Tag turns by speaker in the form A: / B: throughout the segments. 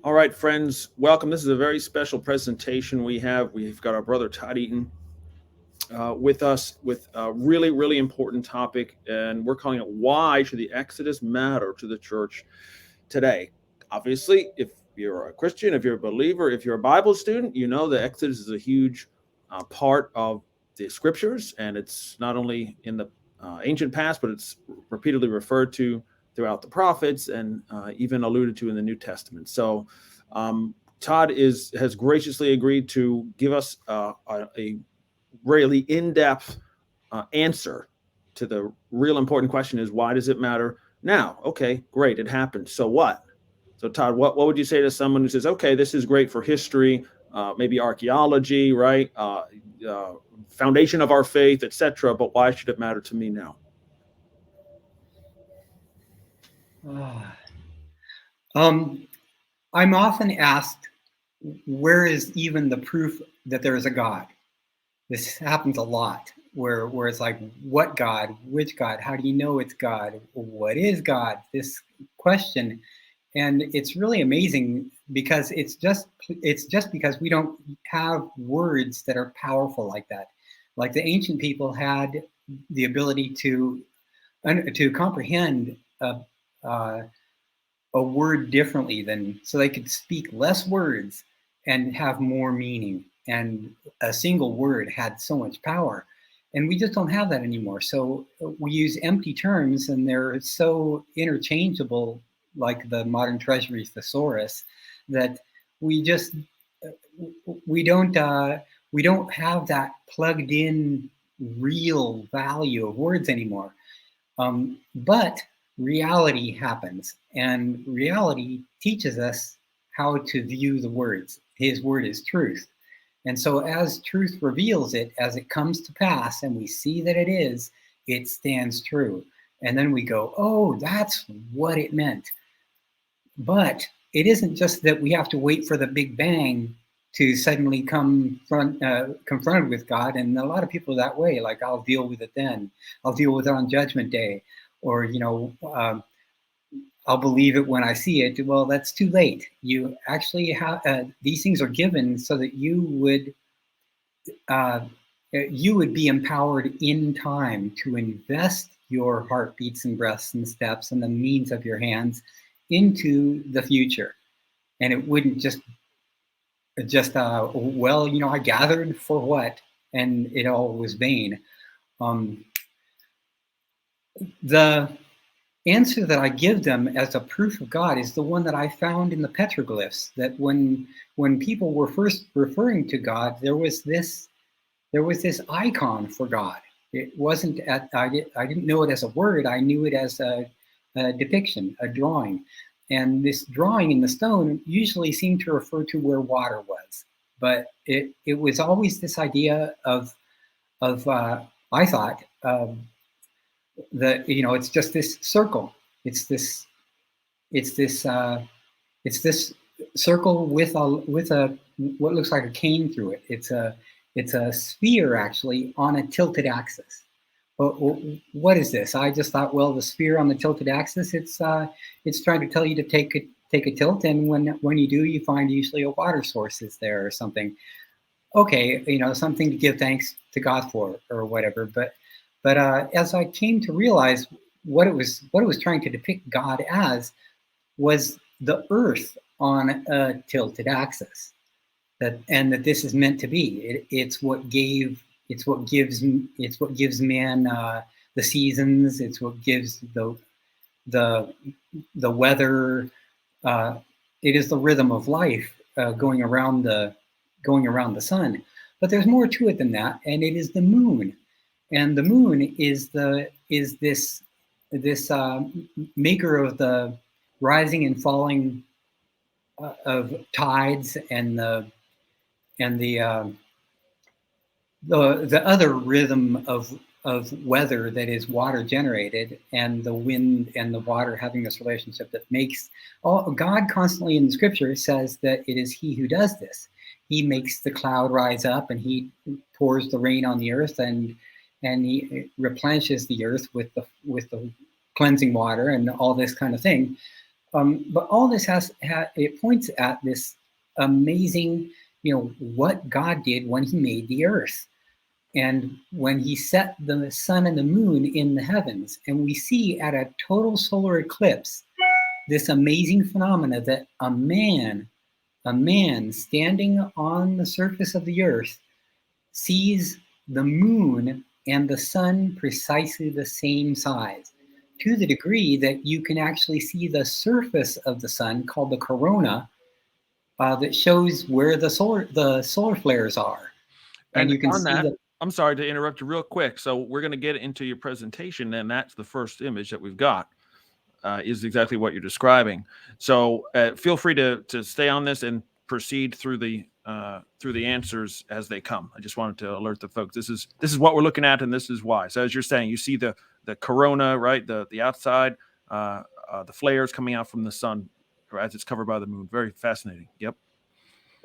A: All right, friends, welcome. This is a very special presentation we have. We've got our brother Todd Eaton with us with a really, really important topic, and we're calling it Why Should the Exodus Matter to the Church Today? Obviously, if you're a Christian, if you're a believer, if you're a Bible student, you know the Exodus is a huge part of the scriptures, and it's not only in the ancient past, but it's repeatedly referred to throughout the prophets and even alluded to in the New Testament. So, Todd has graciously agreed to give us a really in-depth answer to the real important question: is why does it matter now? Okay, great, it happened. So what? So Todd, what would you say to someone who says, okay, this is great for history, maybe archaeology, right? Uh, Foundation of our faith, etc. But why should it matter to me now?
B: Ah. Um, I'm often asked, where is even the proof that there is a God? This happens a lot, where it's like, what God? Which God? How do you know it's God? What is God? This question, and it's really amazing because it's just because we don't have words that are powerful like that. Like the ancient people had the ability to comprehend uh, a word differently than so they could speak less words and have more meaning, and a single word had so much power, and we just don't have that anymore. So we use empty terms and they're so interchangeable, like the modern treasury thesaurus, that we just we don't uh, we don't have that plugged in real value of words anymore. But reality happens, and reality teaches us how to view the words. His word is truth. And so, as truth reveals it, as it comes to pass, and we see that it stands true. And then we go, oh, that's what it meant. But it isn't just that we have to wait for the Big Bang to suddenly confronted with God. And a lot of people are that way, like, I'll deal with it then. I'll deal with it on Judgment Day. Or, I'll believe it when I see it. Well, that's too late. You actually have these things are given so that uh, you would be empowered in time to invest your heartbeats and breaths and steps and the means of your hands into the future. And it wouldn't well, I gathered for what, and it all was vain. Um, the answer that I give them as a proof of God is the one that I found in the petroglyphs. That when people were first referring to God, there was this icon for God. It wasn't I didn't know it as a word. I knew it as a depiction, a drawing. And this drawing in the stone usually seemed to refer to where water was, but it was always this idea of I thought that it's just this circle. It's this it's this it's this circle with a what looks like a cane through it. It's a sphere actually on a tilted axis. But what is this? I just thought, well, the sphere on the tilted axis, it's trying to tell you to take a tilt, and when you do, you find usually a water source is there or something. Okay, something to give thanks to God for or whatever. But as I came to realize what it was trying to depict God as was the Earth on a tilted axis. That this is meant to be. It's what gives man the seasons. It's what gives the the weather. Uh, it is the rhythm of life going around the sun. But there's more to it than that, and it is the moon. And the moon is this maker of the rising and falling of tides and the other rhythm of weather that is water generated, and the wind and the water having this relationship that makes God constantly in the scripture says that it is he who does this. He makes the cloud rise up, and he pours the rain on the earth, and he replenishes the earth with the cleansing water and all this kind of thing. But all this it points at this amazing, what God did when he made the earth. And when he set the sun and the moon in the heavens, and we see at a total solar eclipse, this amazing phenomena that a man standing on the surface of the earth sees the moon and the sun precisely the same size, to the degree that you can actually see the surface of the sun, called the corona, that shows where the solar flares are. And you can
A: on
B: see
A: that,
B: that.
A: I'm sorry to interrupt you real quick. So we're going to get into your presentation, and that's the first image that we've got. Is exactly what you're describing. So feel free to stay on this and proceed through the answers as they come. I just wanted to alert the folks. This is what we're looking at, and this is why. So as you're saying, you see the corona, right? The outside, the flares coming out from the sun as it's covered by the moon. Very fascinating. Yep.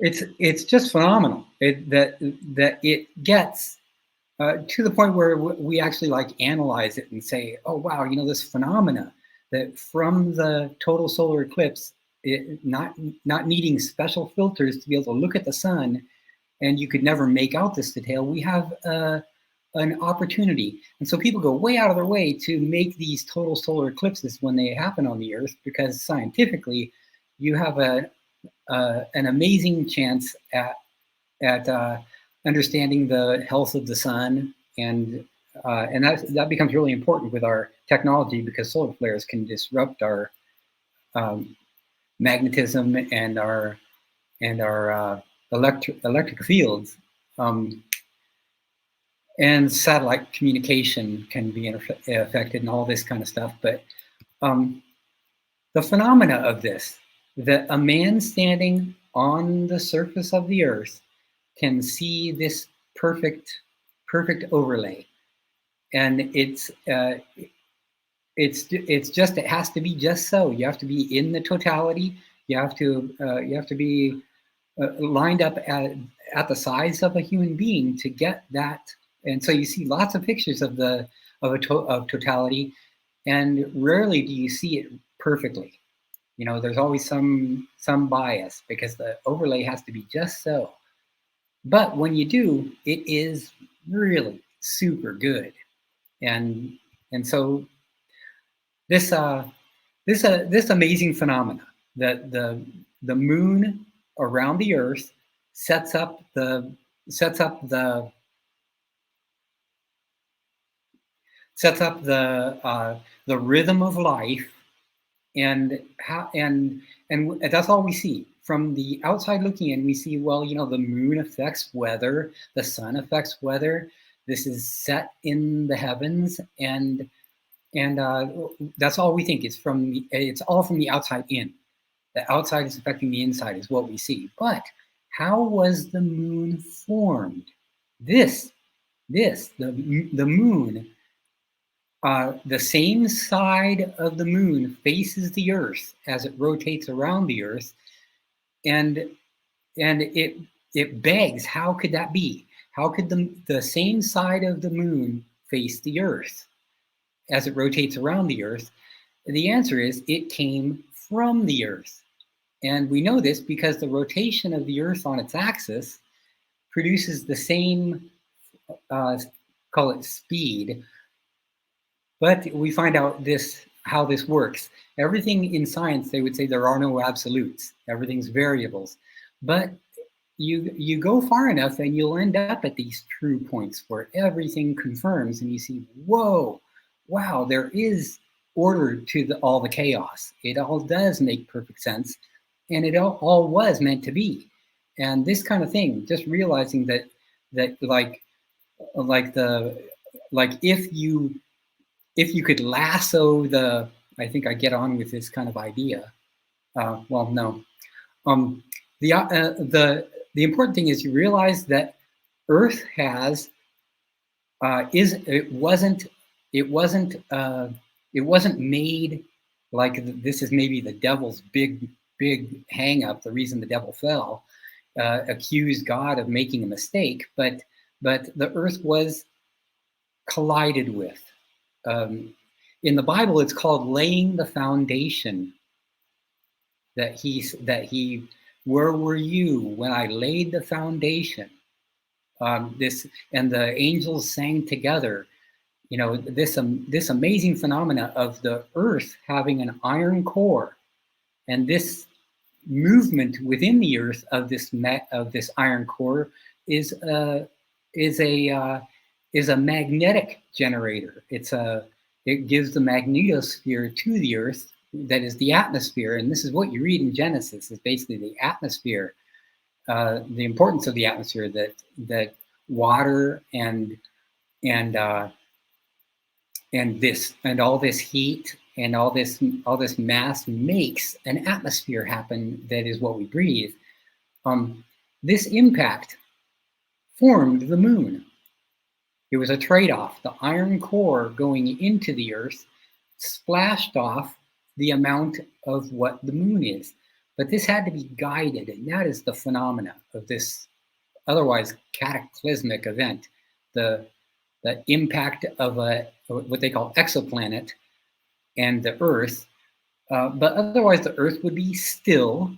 B: It's just phenomenal. That it gets to the point where we actually analyze it and say, oh wow, this phenomena that from the total solar eclipse, not needing special filters to be able to look at the sun, and you could never make out this detail. We have an opportunity, and so people go way out of their way to make these total solar eclipses when they happen on the Earth, because scientifically, you have an amazing chance at understanding the health of the sun, and that becomes really important with our technology, because solar flares can disrupt our magnetism and our electric fields, and satellite communication can be affected, and all this kind of stuff. But the phenomena of this, that a man standing on the surface of the earth can see this perfect overlay, and it has to be just so. You have to be in the totality. You have to be lined up at the size of a human being to get that. And so you see lots of pictures of totality, and rarely do you see it perfectly. There's always some bias, because the overlay has to be just so. But when you do, it is really super good. And so this amazing phenomena, that the moon around the earth sets up the rhythm of life, and that's all we see. From the outside looking in, we see, well, the moon affects weather, the sun affects weather. This is set in the heavens, and that's all we think. It's all from the outside in. The outside is affecting the inside, is what we see. But how was the moon formed? The moon, the same side of the moon faces the earth as it rotates around the earth, and it begs, how could that be? How could the same side of the moon face the earth as it rotates around the earth? The answer is, it came from the earth. And we know this because the rotation of the earth on its axis produces the same, call it speed. But we find out how this works. Everything in science, they would say there are no absolutes. Everything's variables. But you go far enough and you'll end up at these true points where everything confirms, and you see, whoa, wow, there is order to all the chaos. It all does make perfect sense, and it all was meant to be. And this kind of thing, just realizing that if you could lasso the, I think I get on with this kind of idea. Well, no. The important thing is you realize that Earth has it wasn't made like this is maybe the devil's big hang up, the reason the devil fell, accused God of making a mistake, but the Earth was collided with. In the Bible, it's called laying the foundation where were you when I laid the foundation? This, and the angels sang together. You know, this amazing phenomena of the earth having an iron core, and this movement within the earth of this iron core is a magnetic generator. It gives the magnetosphere to the earth, that is the atmosphere, and this is what you read in Genesis, is basically the atmosphere, the importance of the atmosphere, that water and all this heat and all this mass makes an atmosphere happen that is what we breathe. This impact formed the moon. It was a trade-off. The iron core going into the earth splashed off the amount of what the moon is. But this had to be guided, and that is the phenomena of this otherwise cataclysmic event. The impact of what they call exoplanet and the Earth, but otherwise the Earth would be still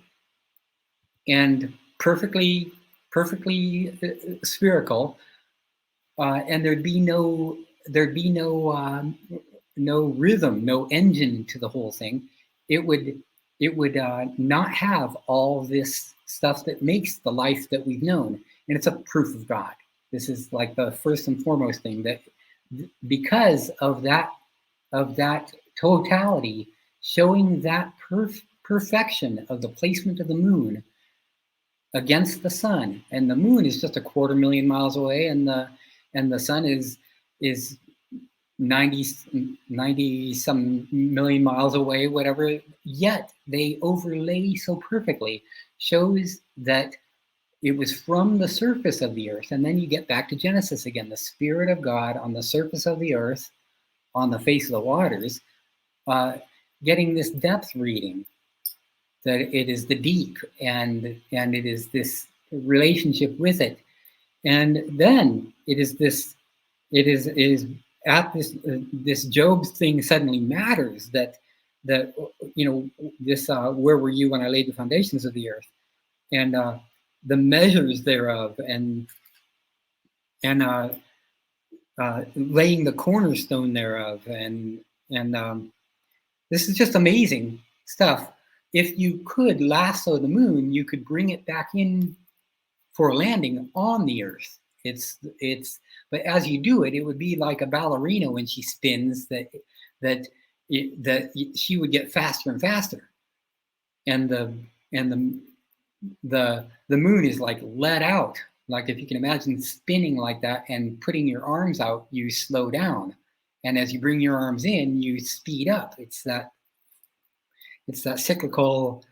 B: and perfectly spherical, and there'd be no rhythm, no engine to the whole thing. It would not have all this stuff that makes the life that we've known, and it's a proof of God. This is like the first and foremost thing, that because of that totality, showing that perfection of the placement of the moon against the sun, and the moon is just 250,000 miles away, and the sun is 90 some million miles away, whatever. Yet they overlay so perfectly, shows that it was from the surface of the earth. And then you get back to Genesis again, the Spirit of God on the surface of the earth, on the face of the waters, getting this depth reading, that it is the deep, and it is this relationship with it. And then it is at this Job thing suddenly matters, that you know, this where were you when I laid the foundations of the earth, and the measures thereof, and laying the cornerstone thereof, and this is just amazing stuff. If you could lasso the moon, you could bring it back in for a landing on the earth. But as you do it, it would be like a ballerina when she spins, that she would get faster and faster, and the moon is like let out. Like, if you can imagine spinning like that and putting your arms out, you slow down, and as you bring your arms in, you speed up. It's that cyclical,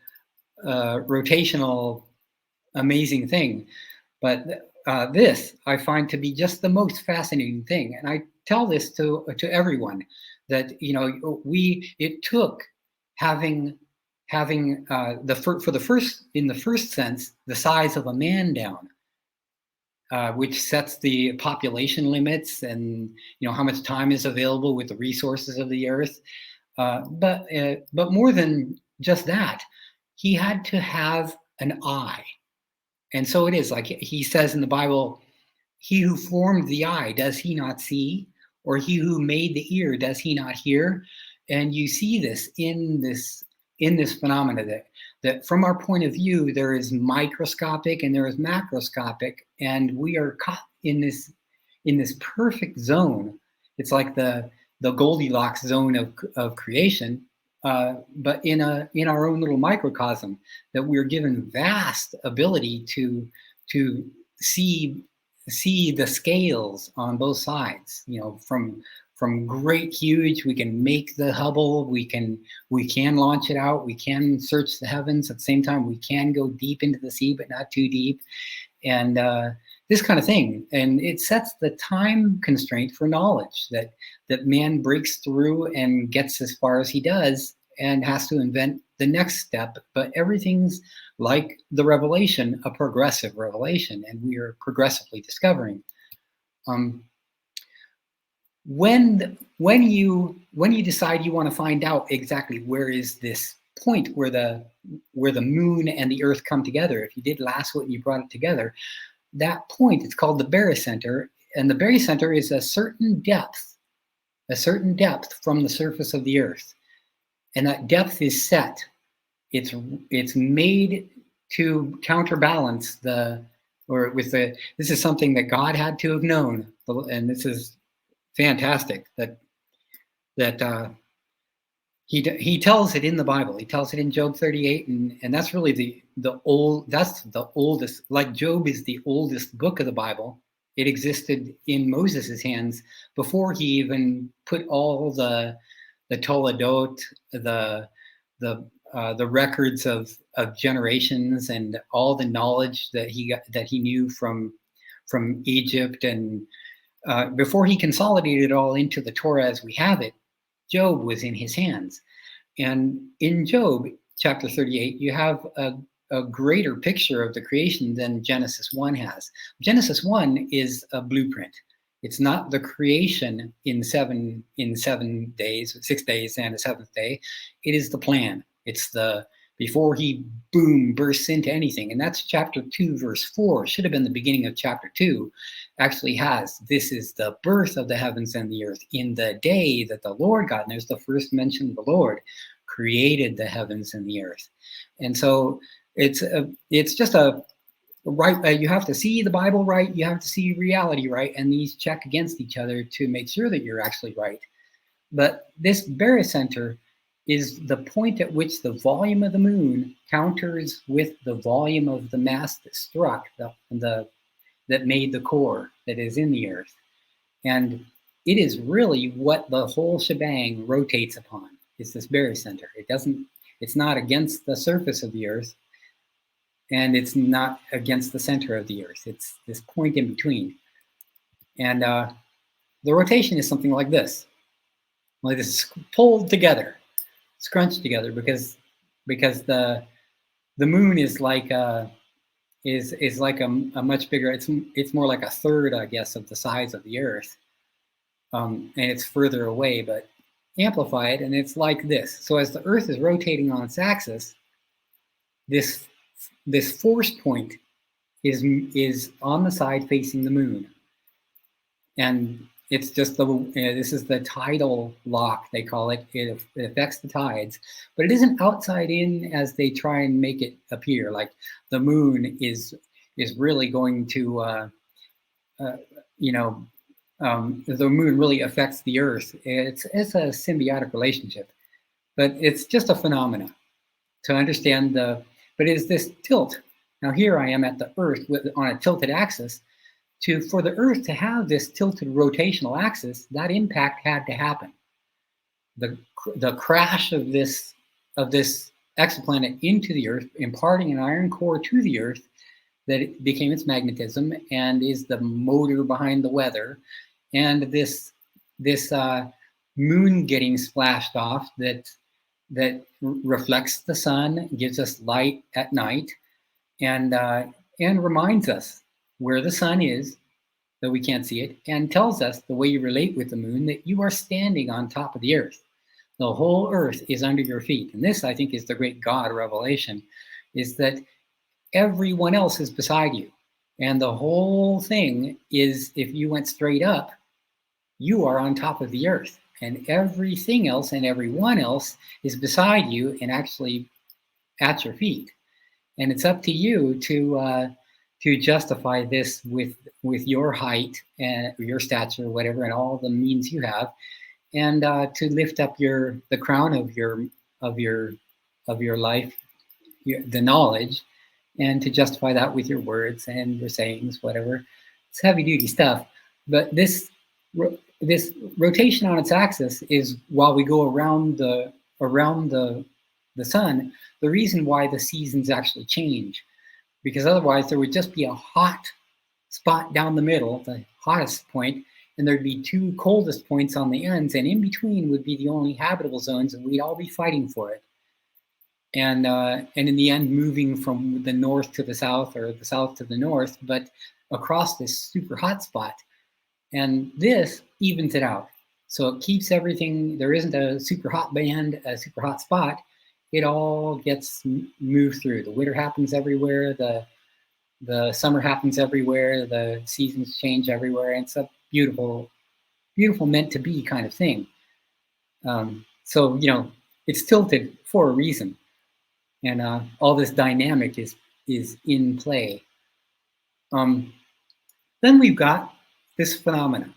B: rotational, amazing thing. But this I find to be just the most fascinating thing, and I tell this to everyone, that, you know, it took having in the first sense, the size of a man down, which sets the population limits, and, you know, how much time is available with the resources of the earth. But more than just that, he had to have an eye. And so it is, like he says in the Bible, he who formed the eye, does he not see? Or he who made the ear, does he not hear? And you see this in this phenomena, that from our point of view, there is microscopic and there is macroscopic, and we are caught in this perfect zone. It's like the Goldilocks zone of creation, but in our own little microcosm, that we're given vast ability to see the scales on both sides. You know, from great, huge, we can make the Hubble, we can launch it out, we can search the heavens. At the same time, we can go deep into the sea, but not too deep, and this kind of thing. And it sets the time constraint for knowledge, that man breaks through and gets as far as he does, and has to invent the next step. But everything's like the revelation, a progressive revelation, and we are progressively discovering. When you decide you want to find out exactly where is this point where the moon and the Earth come together, if you did lasso it and you brought it together, that point, it's called the Baris Center, and the Baris Center is a certain depth from the surface of the Earth, and that depth is set. It's made to counterbalance this is something that God had to have known, and this is fantastic that he tells it in the Bible. He tells it in Job 38, and that's really the oldest. Like Job is the oldest book of the Bible. It existed in Moses' hands before he even put all the Toledot, the records of generations and all the knowledge that he knew from Egypt, and before he consolidated it all into the Torah as we have it, Job was in his hands. And in Job chapter 38, you have a greater picture of the creation than Genesis 1 has. Genesis 1 is a blueprint. It's not the creation in 7 days, 6 days and a seventh day. It is the plan. It's before he bursts into anything. And that's chapter 2, verse 4. Should have been the beginning of chapter 2. Actually has, this is the birth of the heavens and the earth in the day that the Lord God, and there's the first mention of the Lord, created the heavens and the earth. And so it's just a right. You have to see the Bible right. You have to see reality right. And these check against each other to make sure that you're actually right. But this Baris Center is the point at which the volume of the moon counters with the volume of the mass that struck that made the core that is in the earth. And it is really what the whole shebang rotates upon. It's this Baris Center. It's not against the surface of the earth, and it's not against the center of the earth. It's this point in between. And the rotation is something like this. Like this, pulled together, scrunched together, because the moon is like a much bigger. It's more like a third, I guess, of the size of the Earth, and it's further away, but amplify it, and it's like this. So as the Earth is rotating on its axis, this force point is on the side facing the moon, and it's just this is the tidal lock, they call it. It affects the tides, but it isn't outside in as they try and make it appear. Like the moon is really going to, the moon really affects the Earth. It's a symbiotic relationship, but it's just a phenomena to understand but it's this tilt. Now here I am at the Earth on a tilted axis. For the Earth to have this tilted rotational axis, that impact had to happen. The crash of this exoplanet into the Earth, imparting an iron core to the Earth, that it became its magnetism and is the motor behind the weather, and this moon getting splashed off that reflects the sun, gives us light at night, and reminds us where the sun is, though we can't see it, and tells us the way you relate with the moon, that you are standing on top of the Earth. The whole Earth is under your feet. And this, I think, is the great God revelation, is that everyone else is beside you. And the whole thing is, if you went straight up, you are on top of the Earth. And everything else and everyone else is beside you and actually at your feet. And it's up to you to justify this with your height and your stature, whatever, and all the means you have, and to lift up the crown of your life, the knowledge, and to justify that with your words and your sayings, whatever. It's heavy duty stuff, but this rotation on its axis is, while we go around the sun, the reason why the seasons actually change. Because otherwise there would just be a hot spot down the middle, the hottest point, and there'd be two coldest points on the ends, and in between would be the only habitable zones, and we'd all be fighting for it. And in the end, moving from the north to the south, or the south to the north, but across this super hot spot. And this evens it out. So it keeps everything, there isn't a super hot band, a super hot spot. gets moved through. The winter happens everywhere. The summer happens everywhere. The seasons change everywhere. And it's a beautiful, beautiful meant to be kind of thing. So, it's tilted for a reason. And all this dynamic is in play. Then we've got this phenomena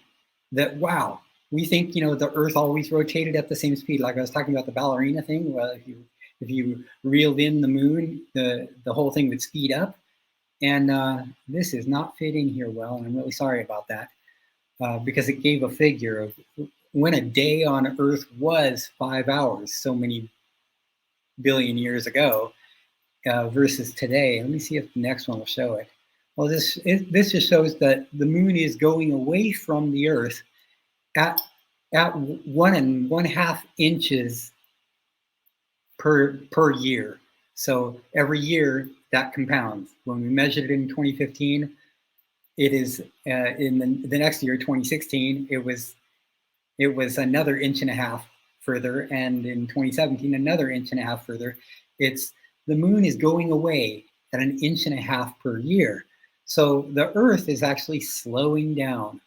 B: that, wow, we think, the Earth always rotated at the same speed. Like I was talking about the ballerina thing. Well, if you reeled in the moon, the whole thing would speed up. And this is not fit in here well, and I'm really sorry about that, because it gave a figure of when a day on Earth was 5 hours, so many billion years ago, versus today. Let me see if the next one will show it. Well, this just shows that the moon is going away from the Earth at 1.5 inches per year. So every year that compounds. When we measured it in 2015, it is in the next year, 2016, it was another 1.5 inches further, and in 2017 another 1.5 inches further. The moon is going away at 1.5 inches per year. So the Earth is actually slowing down,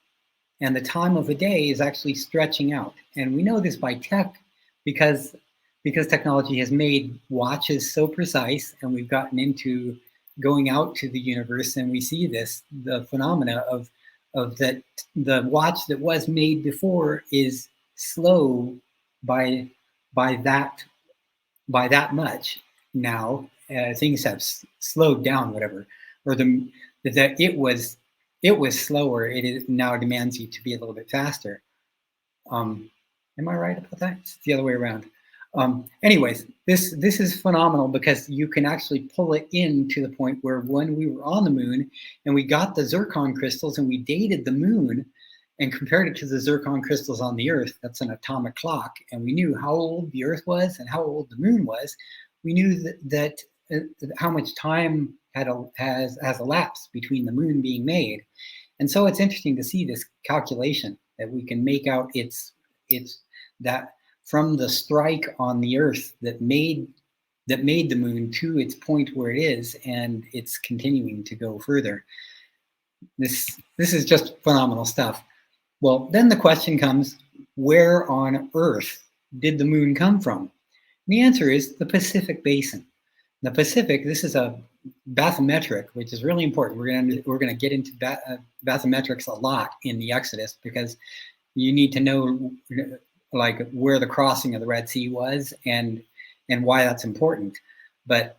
B: and the time of a day is actually stretching out. And we know this by tech because technology has made watches so precise, and we've gotten into going out to the universe, and we see the phenomena of that the watch that was made before is slow by that much now. Things have slowed down, whatever, or that it was slower. It now demands you to be a little bit faster. Am I right about that? It's the other way around. Anyways, this is phenomenal because you can actually pull it in to the point where when we were on the moon and we got the zircon crystals and we dated the moon and compared it to the zircon crystals on the Earth, that's an atomic clock, and we knew how old the Earth was and how old the moon was, we knew that how much time has elapsed between the moon being made. And so it's interesting to see this calculation that we can make out it's that from the strike on the Earth that made the moon to its point where it is, and it's continuing to go further. This is just phenomenal stuff. Well, then the question comes, where on Earth did the moon come from? And the answer is the Pacific Basin. The Pacific, this is a bathymetric, which is really important. We're going to get into bathymetrics a lot in the Exodus, because you need to know like where the crossing of the Red Sea was and why that's important. But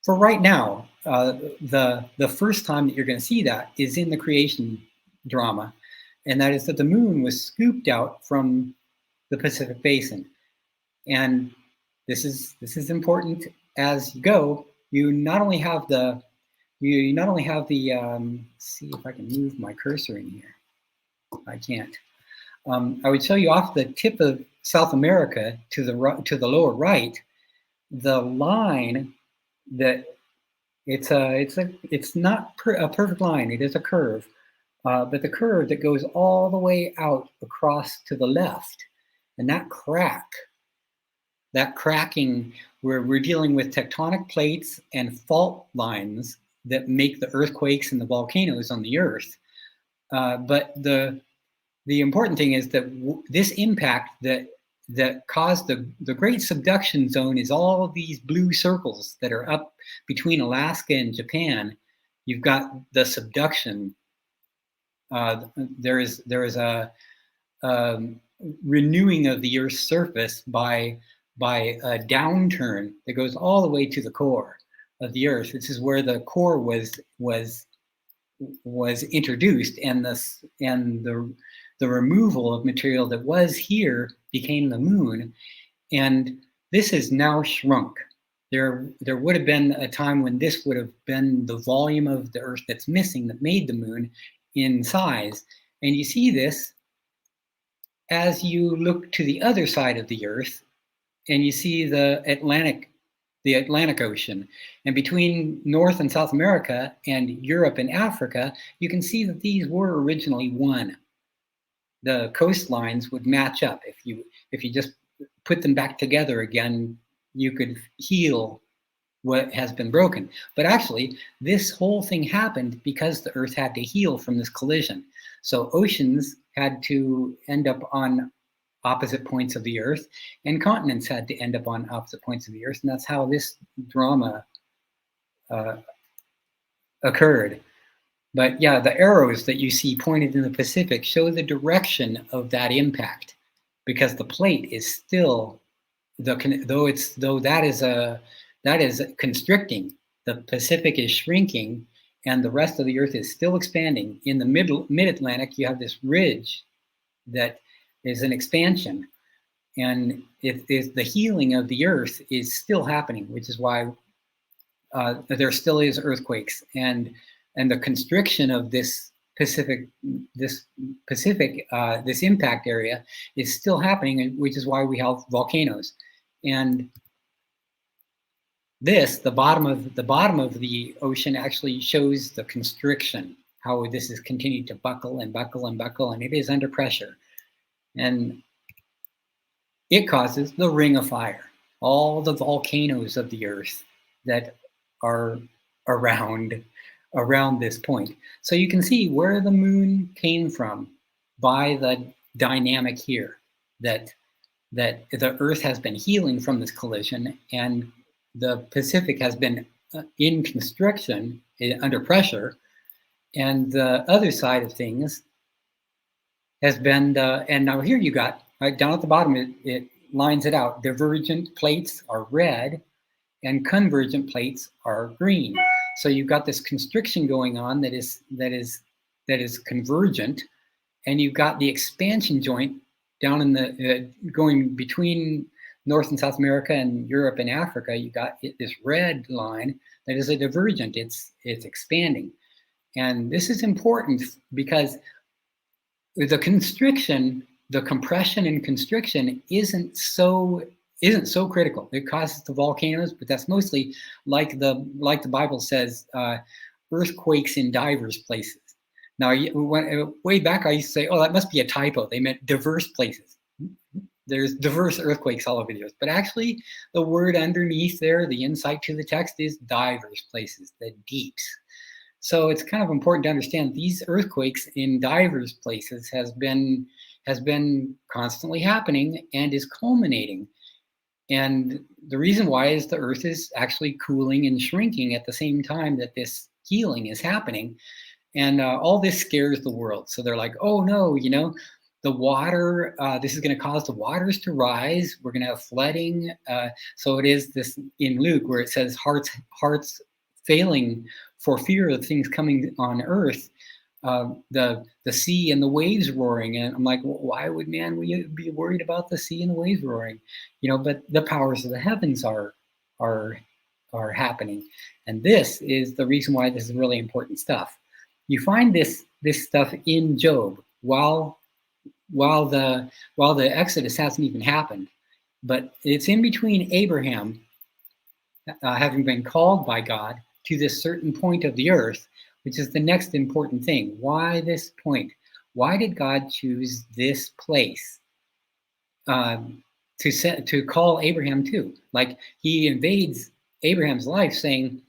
B: for right now, the first time that you're going to see that is in the creation drama, and that is that the moon was scooped out from the Pacific Basin. And this is important as you go. You not only have the see if I can move my cursor in here. I can't. I would show you off the tip of South America to the lower right, the line that it's not a perfect line. It is a curve, but the curve that goes all the way out across to the left, and that cracking, where we're dealing with tectonic plates and fault lines that make the earthquakes and the volcanoes on the Earth. But the important thing is that this impact that caused the great subduction zone is all of these blue circles that are up between Alaska and Japan. You've got the subduction. There is a renewing of the Earth's surface by a downturn that goes all the way to the core of the Earth. This is where the core was introduced, and the removal of material that was here became the moon, and this is now shrunk. There would have been a time when this would have been the volume of the Earth that's missing that made the moon in size. And you see this as you look to the other side of the Earth, and you see the Atlantic Ocean. And between North and South America and Europe and Africa, you can see that these were originally one. The coastlines would match up if you just put them back together again, heal what has been broken. But actually, this whole thing happened because the Earth had to heal from this collision. So oceans had to end up on opposite points of the Earth, and continents had to end up on opposite points of the Earth, and that's how this drama occurred. But yeah, the arrows that you see pointed in the Pacific show the direction of that impact, because the plate is still, though that is constricting. The Pacific is shrinking, and the rest of the Earth is still expanding. In the mid-Atlantic, you have this ridge that is an expansion, and the healing of the Earth is still happening, which is why there still is earthquakes, and the constriction of this impact area is still happening, which is why we have volcanoes. And the bottom of the ocean actually shows the constriction, how this has continued to buckle and buckle and buckle, and it is under pressure. And it causes the ring of fire, all the volcanoes of the Earth that are around this point. So you can see where the moon came from by the dynamic here, that the Earth has been healing from this collision, and the Pacific has been in constriction, under pressure, and the other side of things has been, and now here you got, right down at the bottom, it lines it out. Divergent plates are red, and convergent plates are green. So you've got this constriction going on that is convergent, and you've got the expansion joint down in the going between North and South America and Europe and Africa. You got this red line that is a divergent. It's expanding, and this is important because the constriction, the compression and constriction isn't so critical. It causes the volcanoes, but that's mostly like the Bible says, earthquakes in divers places. Now, way back, I used to say, oh, that must be a typo. They meant diverse places. There's diverse earthquakes all over the Earth, but actually the word underneath there, the insight to the text, is divers places, the deeps. So it's kind of important to understand these earthquakes in divers places has been constantly happening and is culminating. And the reason why is the Earth is actually cooling and shrinking at the same time that this healing is happening. And all this scares the world. So they're like, oh no, the water, this is going to cause the waters to rise. We're going to have flooding. So it is this in Luke where it says hearts failing for fear of things coming on Earth. The sea and the waves roaring, and I'm like, well, why would man be worried about the sea and the waves roaring? But the powers of the heavens are happening, and this is the reason why this is really important stuff. You find this stuff in Job while the Exodus hasn't even happened, but it's in between Abraham having been called by God to this certain point of the earth, which is the next important thing. Why this point? Why did God choose this place to call Abraham to? Like, he invades Abraham's life saying,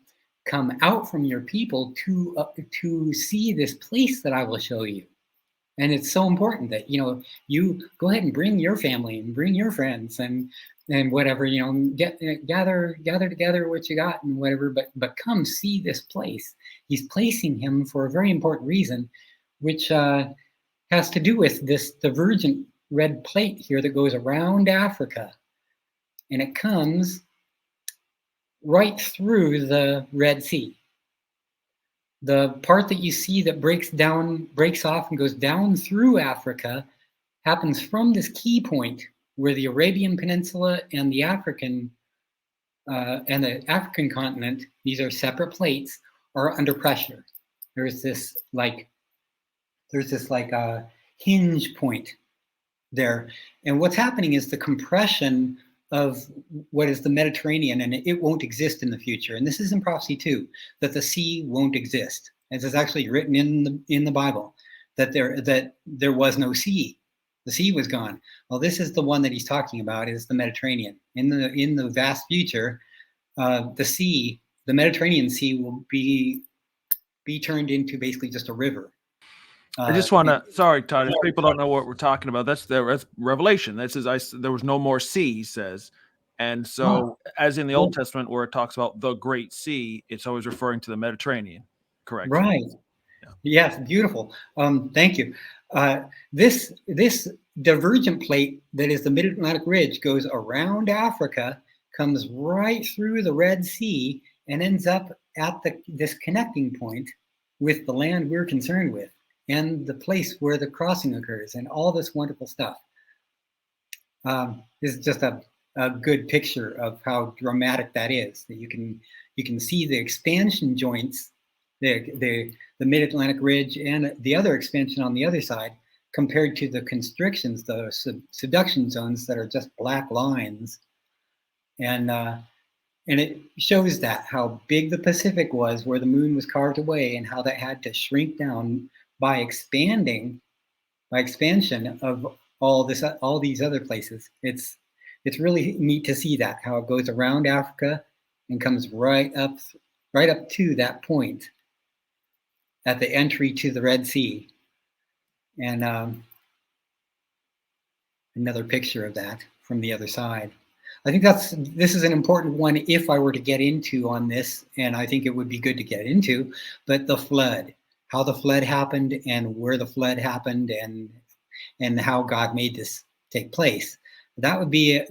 B: come out from your people to see this place that I will show you. And it's so important that, you go ahead and bring your family and bring your friends and whatever, gather together what you got and whatever, but come see this place. He's placing him for a very important reason, which has to do with this divergent red plate here that goes around Africa, and it comes right through the Red Sea. The part that you see that breaks off and goes down through Africa happens from this key point where the Arabian Peninsula and the African continent, these are separate plates, are under pressure. There's this hinge point there. And what's happening is the compression of what is the Mediterranean, and it won't exist in the future. And this is in prophecy too, that the sea won't exist. As is actually written in the Bible, that there was no sea. The sea was gone. Well, this is the one that he's talking about, is the Mediterranean. In the vast future, the Mediterranean Sea will be turned into basically just a river.
C: I just want to, sorry, Todd, if people don't know what we're talking about, that's Revelation. This is, there was no more sea, he says. And so, as in the Old Testament, where it talks about the Great Sea, it's always referring to the Mediterranean. Correct.
B: Right. Yeah. Yes, beautiful. Thank you. This divergent plate that is the Mid-Atlantic Ridge goes around Africa, comes right through the Red Sea, and ends up at this connecting point with the land we're concerned with, and the place where the crossing occurs, and all this wonderful stuff. This is just a good picture of how dramatic that is. That you can see the expansion joints, the Mid-Atlantic Ridge, and the other expansion on the other side, compared to the constrictions, the subduction zones that are just black lines, and it shows that how big the Pacific was, where the moon was carved away, and how that had to shrink down by expansion of all these other places. It's really neat to see that, how it goes around Africa and comes right up to that point at the entry to the Red Sea. And another picture of that from the other side. I think this is an important one if I were to get into on this, and I think it would be good to get into, but the flood, how the flood happened and where the flood happened, and how God made this take place. That would be,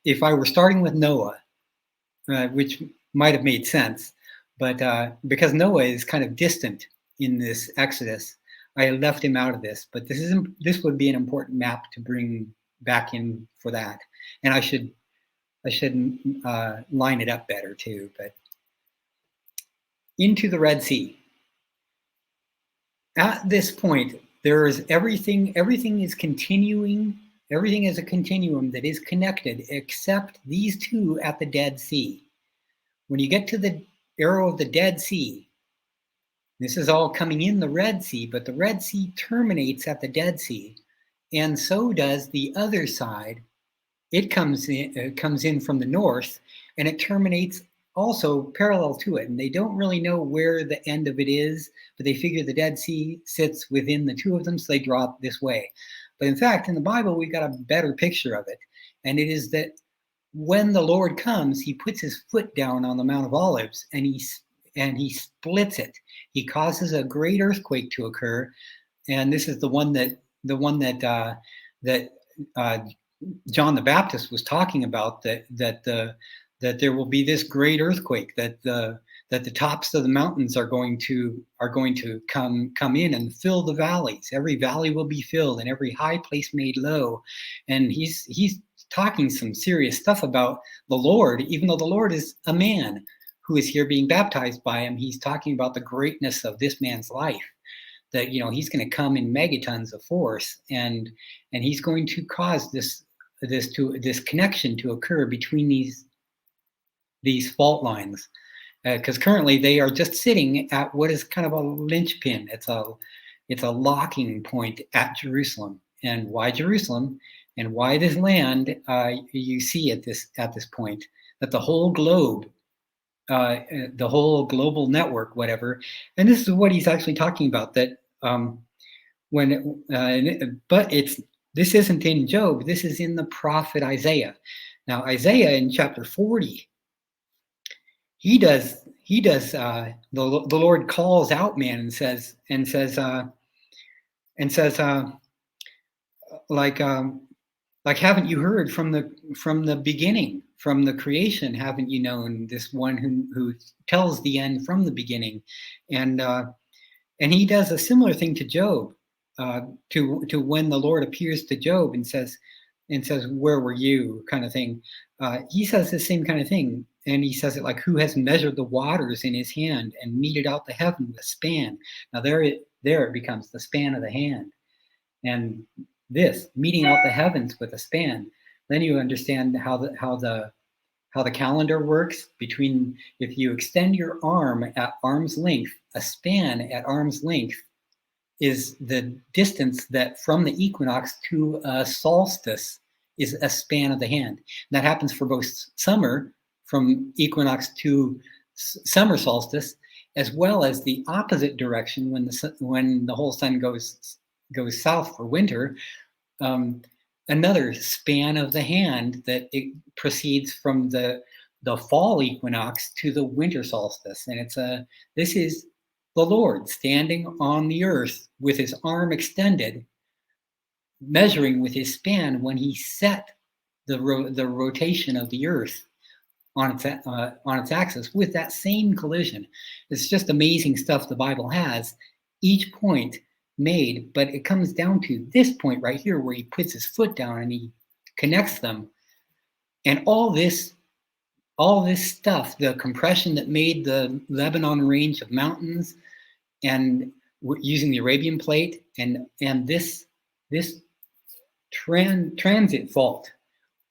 B: if I were starting with Noah, which might have made sense, but because Noah is kind of distant in this Exodus, I left him out of this. But this would be an important map to bring back in for that, and I should line it up better too. But into the Red Sea. At this point, there is everything is continuing. Everything is a continuum that is connected, except these two at the Dead Sea. When you get to the arrow of the Dead Sea, this is all coming in the Red Sea, but the Red Sea terminates at the Dead Sea, and so does the other side. It comes in from the north, and it terminates also parallel to it. And they don't really know where the end of it is, but they figure the Dead Sea sits within the two of them, so they draw it this way. But in fact, in the Bible, we've got a better picture of it. And it is that when the Lord comes, he puts his foot down on the Mount of Olives, and he splits it. He causes a great earthquake to occur. And this is the one that John the Baptist was talking about, that there will be this great earthquake, that the tops of the mountains are going to come in and fill the valleys. Every valley will be filled, and every high place made low. And he's talking some serious stuff about the Lord, even though the Lord is a man who is here being baptized by him. He's talking about the greatness of this man's life, that he's going to come in megatons of force, and he's going to cause this connection to occur between these fault lines, because currently they are just sitting at what is kind of a linchpin. It's a locking point at Jerusalem. And why Jerusalem? And why this land? You see at this point that the whole globe, the whole global network, whatever. And this is what he's actually talking about. That this isn't in Job. This is in the prophet Isaiah. Now Isaiah in chapter 40. He does. The Lord calls out man and says, like, haven't you heard from the beginning, from the creation? Haven't you known this one who tells the end from the beginning? And he does a similar thing to Job, to when the Lord appears to Job and says, where were you, kind of thing. He says the same kind of thing. And he says it like, who has measured the waters in his hand and meted out the heaven with a span? Now there it becomes the span of the hand. And this, meeting out the heavens with a span, then you understand how the calendar works. Between, if you extend your arm at arm's length, a span at arm's length is the distance that from the equinox to a solstice is a span of the hand. And that happens for both summer, from equinox to summer solstice, as well as the opposite direction when the whole sun goes south for winter. Another span of the hand that it proceeds from the fall equinox to the winter solstice, and this is the Lord standing on the earth with his arm extended, measuring with his span when he set the rotation of the earth on its axis with that same collision. It's just amazing stuff the Bible has. Each point made, but it comes down to this point right here where he puts his foot down and he connects them. And all this stuff, the compression that made the Lebanon range of mountains, and using the Arabian plate, and this transit fault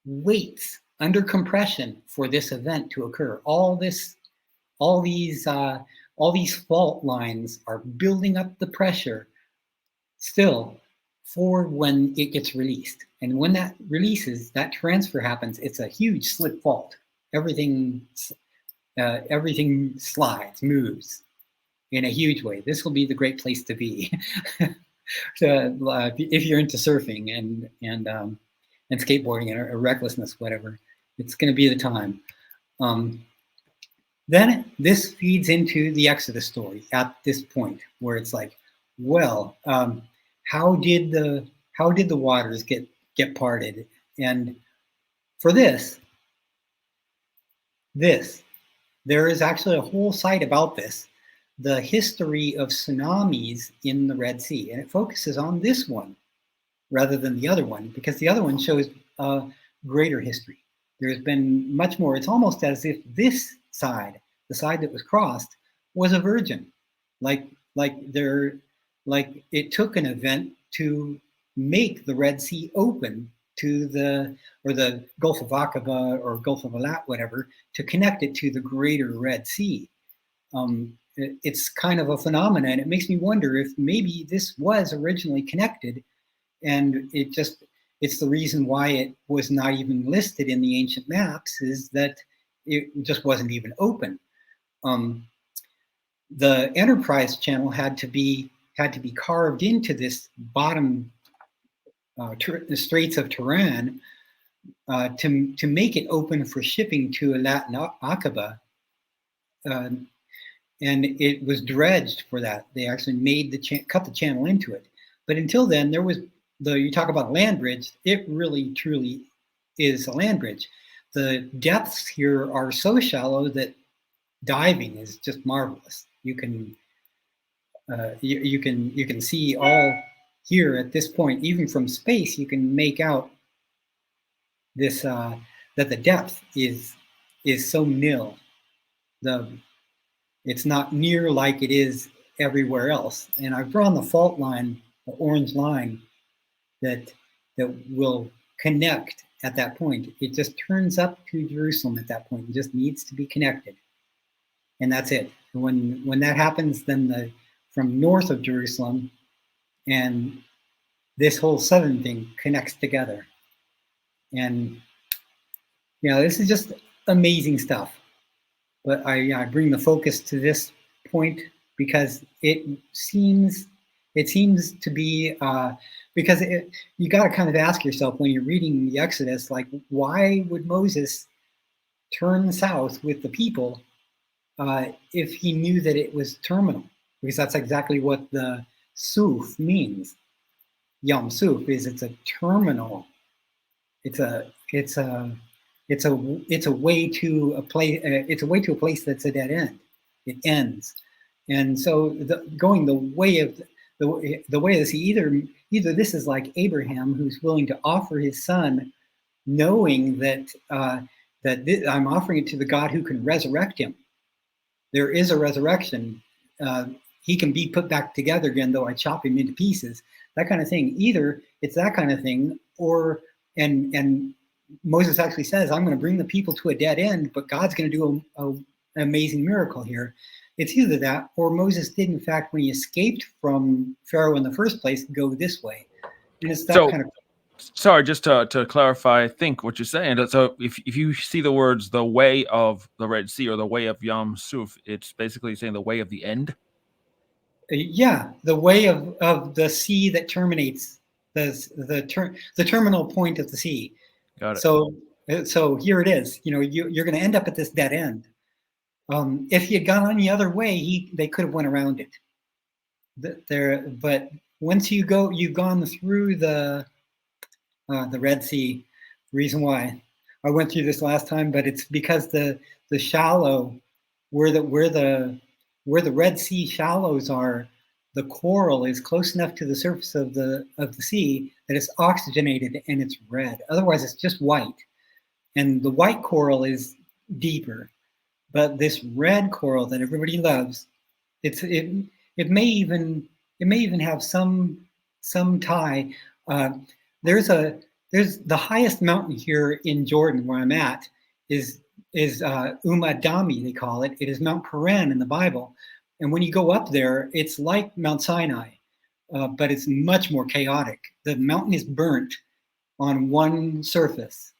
B: waits under compression for this event to occur. All these fault lines are building up the pressure still for when it gets released. And when that releases, that transfer happens, it's a huge slip fault. Everything slides, moves in a huge way. This will be the great place to be if you're into surfing and skateboarding or recklessness, whatever. It's going to be the time. Then this feeds into the Exodus story at this point, where it's like, well, how did the waters get parted? And for this, there is actually a whole site about this, the history of tsunamis in the Red Sea, and it focuses on this one rather than the other one, because the other one shows a greater history. There's been much more. It's almost as if this side, the side that was crossed, was a virgin, like it took an event to make the Red Sea open to the Gulf of Aqaba or Gulf of Alat, whatever, to connect it to the greater Red Sea. It's kind of a phenomenon, and it makes me wonder if maybe this was originally connected, and it's the reason why it was not even listed in the ancient maps, is that it just wasn't even open. The Enterprise channel had to be carved into this bottom the Straits of Tiran to make it open for shipping to Alat and Aqaba, and it was dredged for that. They actually made cut the channel into it. But until then, there was you talk about a land bridge. It really truly is a land bridge. The depths here are so shallow that diving is just marvelous. You can see all here at this point, even from space. You can make out this that the depth is so nil. It's not near like it is everywhere else. And I've drawn the fault line, the orange line, that will connect at that point. It just turns up to Jerusalem at that point. It just needs to be connected, and that's it. When that happens, then from north of Jerusalem and this whole southern thing connects together. And this is just amazing stuff. But I bring the focus to this point because it seems to be because you got to kind of ask yourself when you're reading the Exodus, like, why would Moses turn south with the people if he knew that it was terminal? Because that's exactly what the Suf means. Yom Suf it's a terminal. It's a way to a place. It's a way to a place that's a dead end. It ends, and so going the way of the sea. Either this is like Abraham, who's willing to offer his son, knowing that I'm offering it to the God who can resurrect him. There is a resurrection. He can be put back together again, though I chop him into pieces. That kind of thing. Either it's that kind of thing, or and Moses actually says, I'm going to bring the people to a dead end, but God's going to do an amazing miracle here. it's either that or Moses did, in fact, when he escaped from Pharaoh in the first place, go this way. And it's that
C: So,
B: kind of.
C: sorry, just to clarify, I think what you're saying. So if you see the words "the way of the Red Sea" or "the way of Yam Suf," it's basically saying the way of the end.
B: Yeah, the way of the sea that terminates the terminal point of the sea.
C: Got it.
B: So here it is. You're going to end up at this dead end. If he had gone any other way, they could have went around it. But once you've gone through the Red Sea. Reason why I went through this last time, but it's because the shallow where the Red Sea shallows are, the coral is close enough to the surface of the sea that it's oxygenated and it's red. Otherwise, it's just white, and the white coral is deeper. But this red coral that everybody loves, it may even have some tie. There's the highest mountain here in Jordan where I'm at is Umadami, they call it. It is Mount Paran in the Bible. And when you go up there, it's like Mount Sinai, but it's much more chaotic. The mountain is burnt on one surface,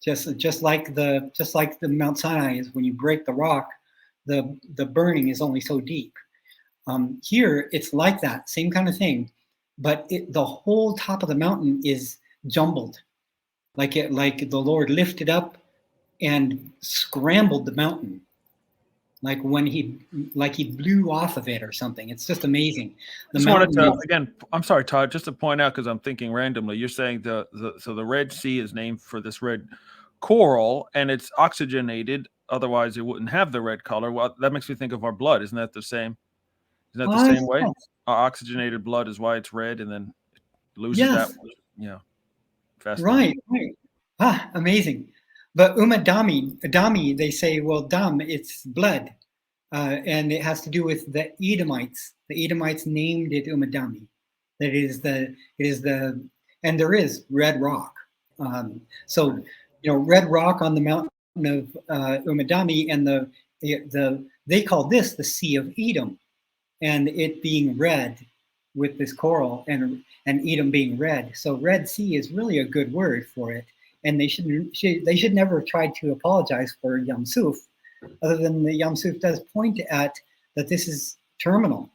B: just like the Mount Sinai is. When you break the rock, the burning is only so deep. Here, it's like that, same kind of thing, but the whole top of the mountain is jumbled, like the Lord lifted up and scrambled the mountain, like he blew off of it or something. It's just amazing.
C: Again, I'm sorry, Todd, just to point out, because I'm thinking randomly, you're saying so the Red Sea is named for this red coral, and it's oxygenated. Otherwise, it wouldn't have the red color. Well, that makes me think of our blood. Isn't that the same? Isn't that the same way? Our oxygenated blood is why it's red, and then loses that. Yeah.
B: Right. Amazing. But Dami, they say, well, Dam, it's blood. And it has to do with the Edomites. The Edomites named it Umadami. That and there is red rock. So red rock on the mountain of Umadami, and they call this the Sea of Edom, and it being red with this coral, and Edom being red. So Red Sea is really a good word for it. And they should never have tried to apologize for Yam Suf, other than the Yam Suf does point at that this is terminal.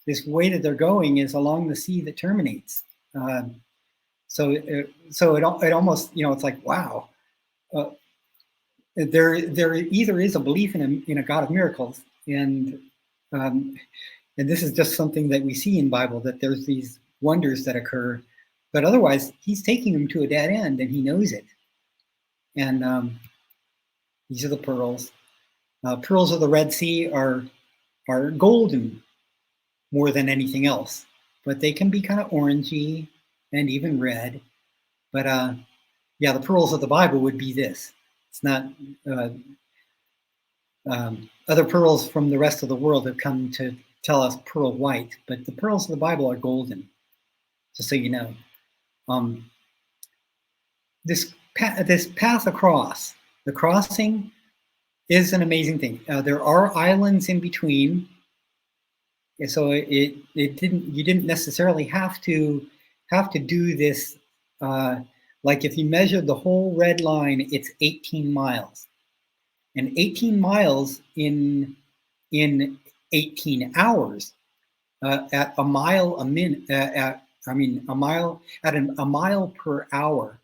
B: This way that they're going is along the sea that terminates. So it almost, it's like, wow. There either is a belief in a God of miracles, and this is just something that we see in Bible, that there's these wonders that occur, but otherwise he's taking them to a dead end, and he knows it. And these are the pearls. Pearls of the Red Sea are golden more than anything else, but they can be kind of orangey and even red. But the pearls of the Bible would be this. It's not other pearls from the rest of the world have come to tell us pearl white, but the pearls of the Bible are golden, just so you know. This path across, the crossing, is an amazing thing. There are islands in between, so you didn't necessarily have to do this. Like if you measured the whole red line, it's 18 miles, and 18 miles in 18 hours at a mile a minute. A mile per hour.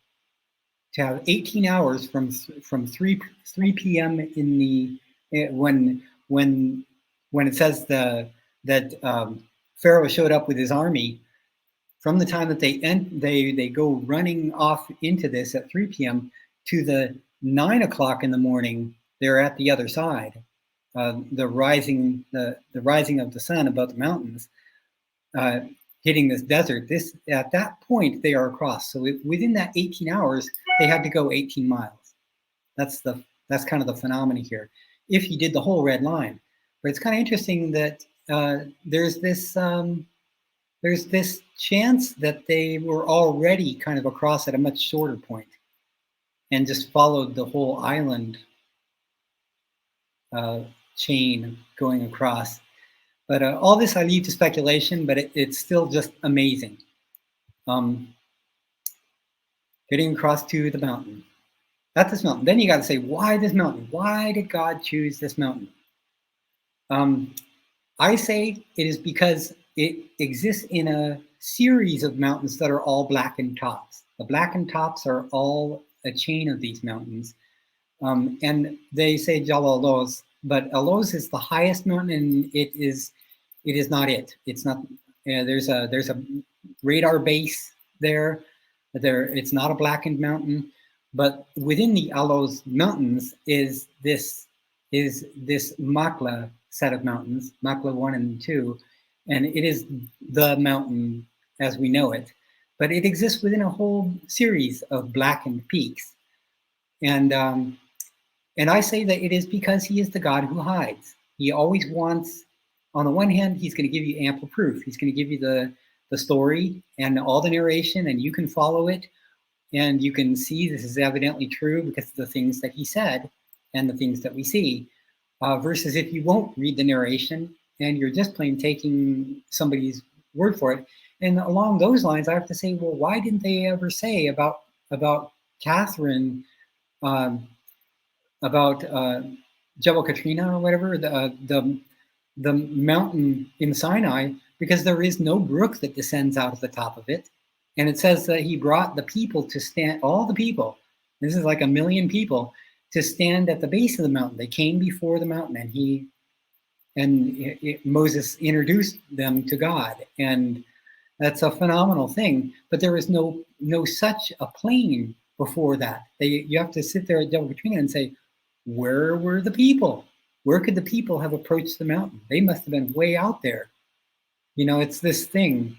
B: To have 18 hours from 3 p.m. in the when it says that Pharaoh showed up with his army, from the time that they go running off into this at 3 p.m. to the 9 o'clock in the morning, they're at the other side, the rising of the sun above the mountains, hitting this desert. At that point they are across. So within that 18 hours, they had to go 18 miles. That's kind of the phenomenon here, if you did the whole red line. But it's kind of interesting that there's this chance that they were already kind of across at a much shorter point and just followed the whole island chain going across. But all this I leave to speculation, but it's still just amazing. Getting across to the mountain. That's this mountain. Then you got to say, why this mountain? Why did God choose this mountain? I say it is because it exists in a series of mountains that are all blackened tops. The blackened tops are all a chain of these mountains. And they say Jabal Aloz, but Aloz is the highest mountain, and it is not it. It's not. There's a radar base there. It's not a blackened mountain, but within the Aloz mountains is this Makla set of mountains, Makla 1 and 2, and it is the mountain as we know it. But it exists within a whole series of blackened peaks, and I say that it is because he is the God who hides. He always wants, on the one hand, he's going to give you ample proof. He's going to give you the story and all the narration, and you can follow it, and you can see this is evidently true because of the things that he said and the things that we see. Versus if you won't read the narration and you're just plain taking somebody's word for it. And along those lines, I have to say, well, why didn't they ever say about Catherine, about Jebel Katrina or whatever, the mountain in Sinai, because there is no brook that descends out of the top of it. And it says that he brought the people to stand, all the people, this is like 1 million people, to stand at the base of the mountain. They came before the mountain, and Moses introduced them to God. And that's a phenomenal thing. But there is no such a plain before that. You have to sit there at Jebel Katrina and say, where were the people? Where could the people have approached the mountain? They must have been way out there. You know, it's this thing.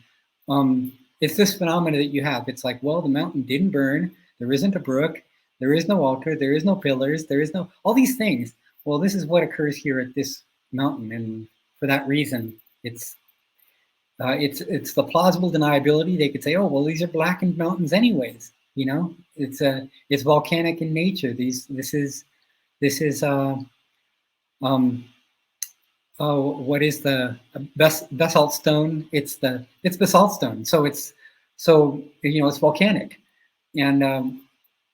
B: It's this phenomena that you have. It's like, well, the mountain didn't burn. There isn't a brook. There is no altar. There is no pillars. There is no, all these things. Well, this is what occurs here at this mountain. And for that reason, it's the plausible deniability. They could say, oh, well, these are blackened mountains anyways. You know, it's volcanic in nature. This is what is the basalt stone? It's basalt stone. So it's volcanic,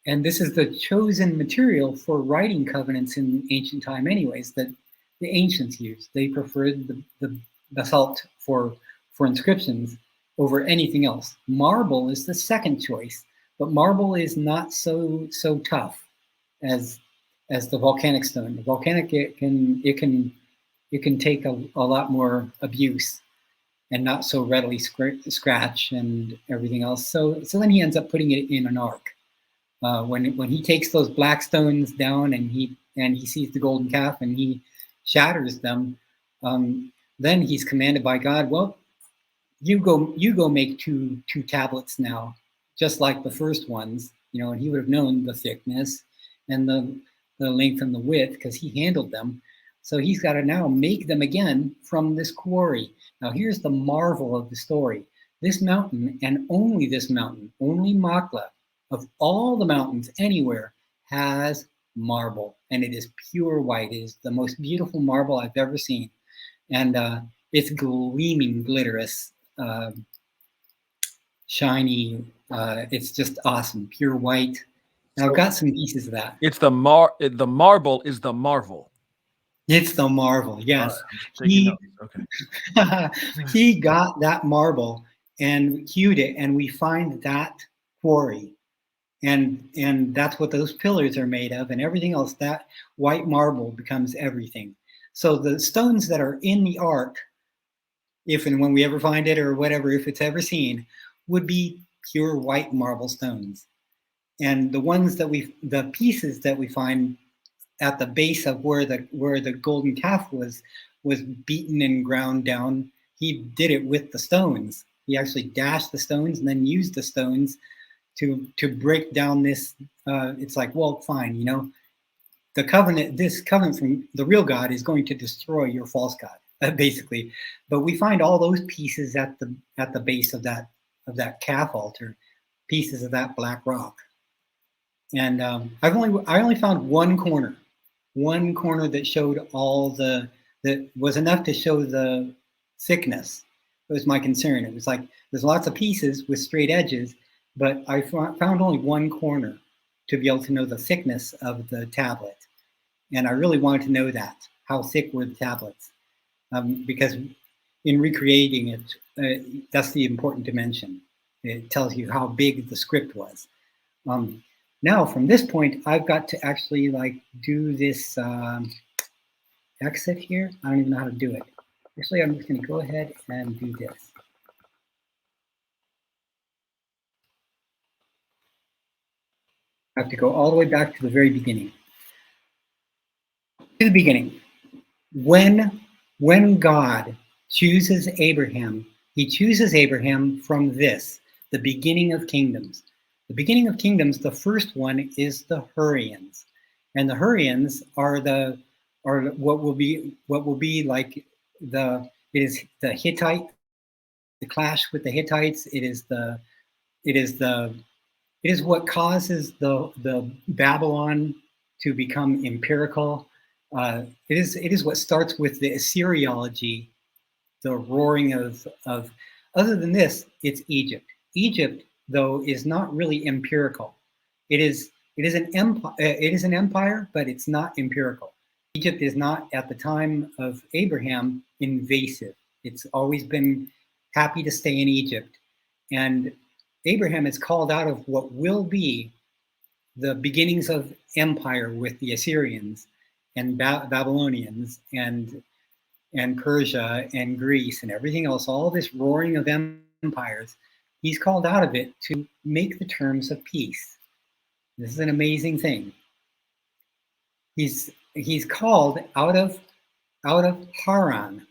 B: and this is the chosen material for writing covenants in ancient time, anyways. That the ancients used. They preferred the basalt for inscriptions over anything else. Marble is the second choice, but marble is not so tough as the volcanic stone. The volcanic it can take a lot more abuse and not so readily scratch and everything else. So then he ends up putting it in an ark. When he takes those black stones down and he sees the golden calf and he shatters them, then he's commanded by God, well, you go make two tablets now, just like the first ones, you know, and he would have known the thickness and the length and the width because he handled them. So he's got to now make them again from this quarry. Now here's the marvel of the story. This mountain, and only this mountain, only Makla, of all the mountains anywhere, has marble. And it is pure white. It is the most beautiful marble I've ever seen. And it's gleaming, glitterous, shiny. It's just awesome, pure white. And I've got some pieces of that.
C: It's the marble is the marvel.
B: It's the marvel, yes.
C: Okay.
B: He got that marble and hewed it, and we find that quarry. And that's what those pillars are made of, and everything else. That white marble becomes everything. So the stones that are in the ark, if and when we ever find it or whatever, if it's ever seen, would be pure white marble stones. And the pieces that we find at the base of where the golden calf was beaten and ground down, he did it with the stones. He actually dashed the stones and then used the stones to break down this. It's like, well, fine, you know, this covenant from the real God is going to destroy your false God, basically. But we find all those pieces at the base of that calf altar, pieces of that black rock. And I only found one corner. one corner that showed all that was enough to show the thickness. It was my concern. It was like there's lots of pieces with straight edges, but I found only one corner to be able to know the thickness of the tablet. And I really wanted to know that, how thick were the tablets? Because in recreating it, that's the important dimension. It tells you how big the script was. Now, from this point, I've got to actually like do this exit here. I don't even know how to do it. Actually, I'm just going to go ahead and do this. I have to go all the way back to the very beginning. To the beginning. When God chooses Abraham, he chooses Abraham from this, the beginning of kingdoms. The beginning of kingdoms, the first one is the Hurrians. And the Hurrians are what will be like it is the Hittite, the clash with the Hittites. It is what causes the Babylon to become empirical. It is what starts with the Assyriology, the roaring of. Other than this, it's Egypt. Egypt, though, is not really empirical. It is an empire. It is an empire, but it's not empirical. Egypt is not, at the time of Abraham, invasive. It's always been happy to stay in Egypt, and Abraham is called out of what will be the beginnings of empire with the Assyrians and Babylonians and Persia and Greece and everything else, all this roaring of empires. He's called out of it to make the terms of peace. This is an amazing thing. He's called out of Haran,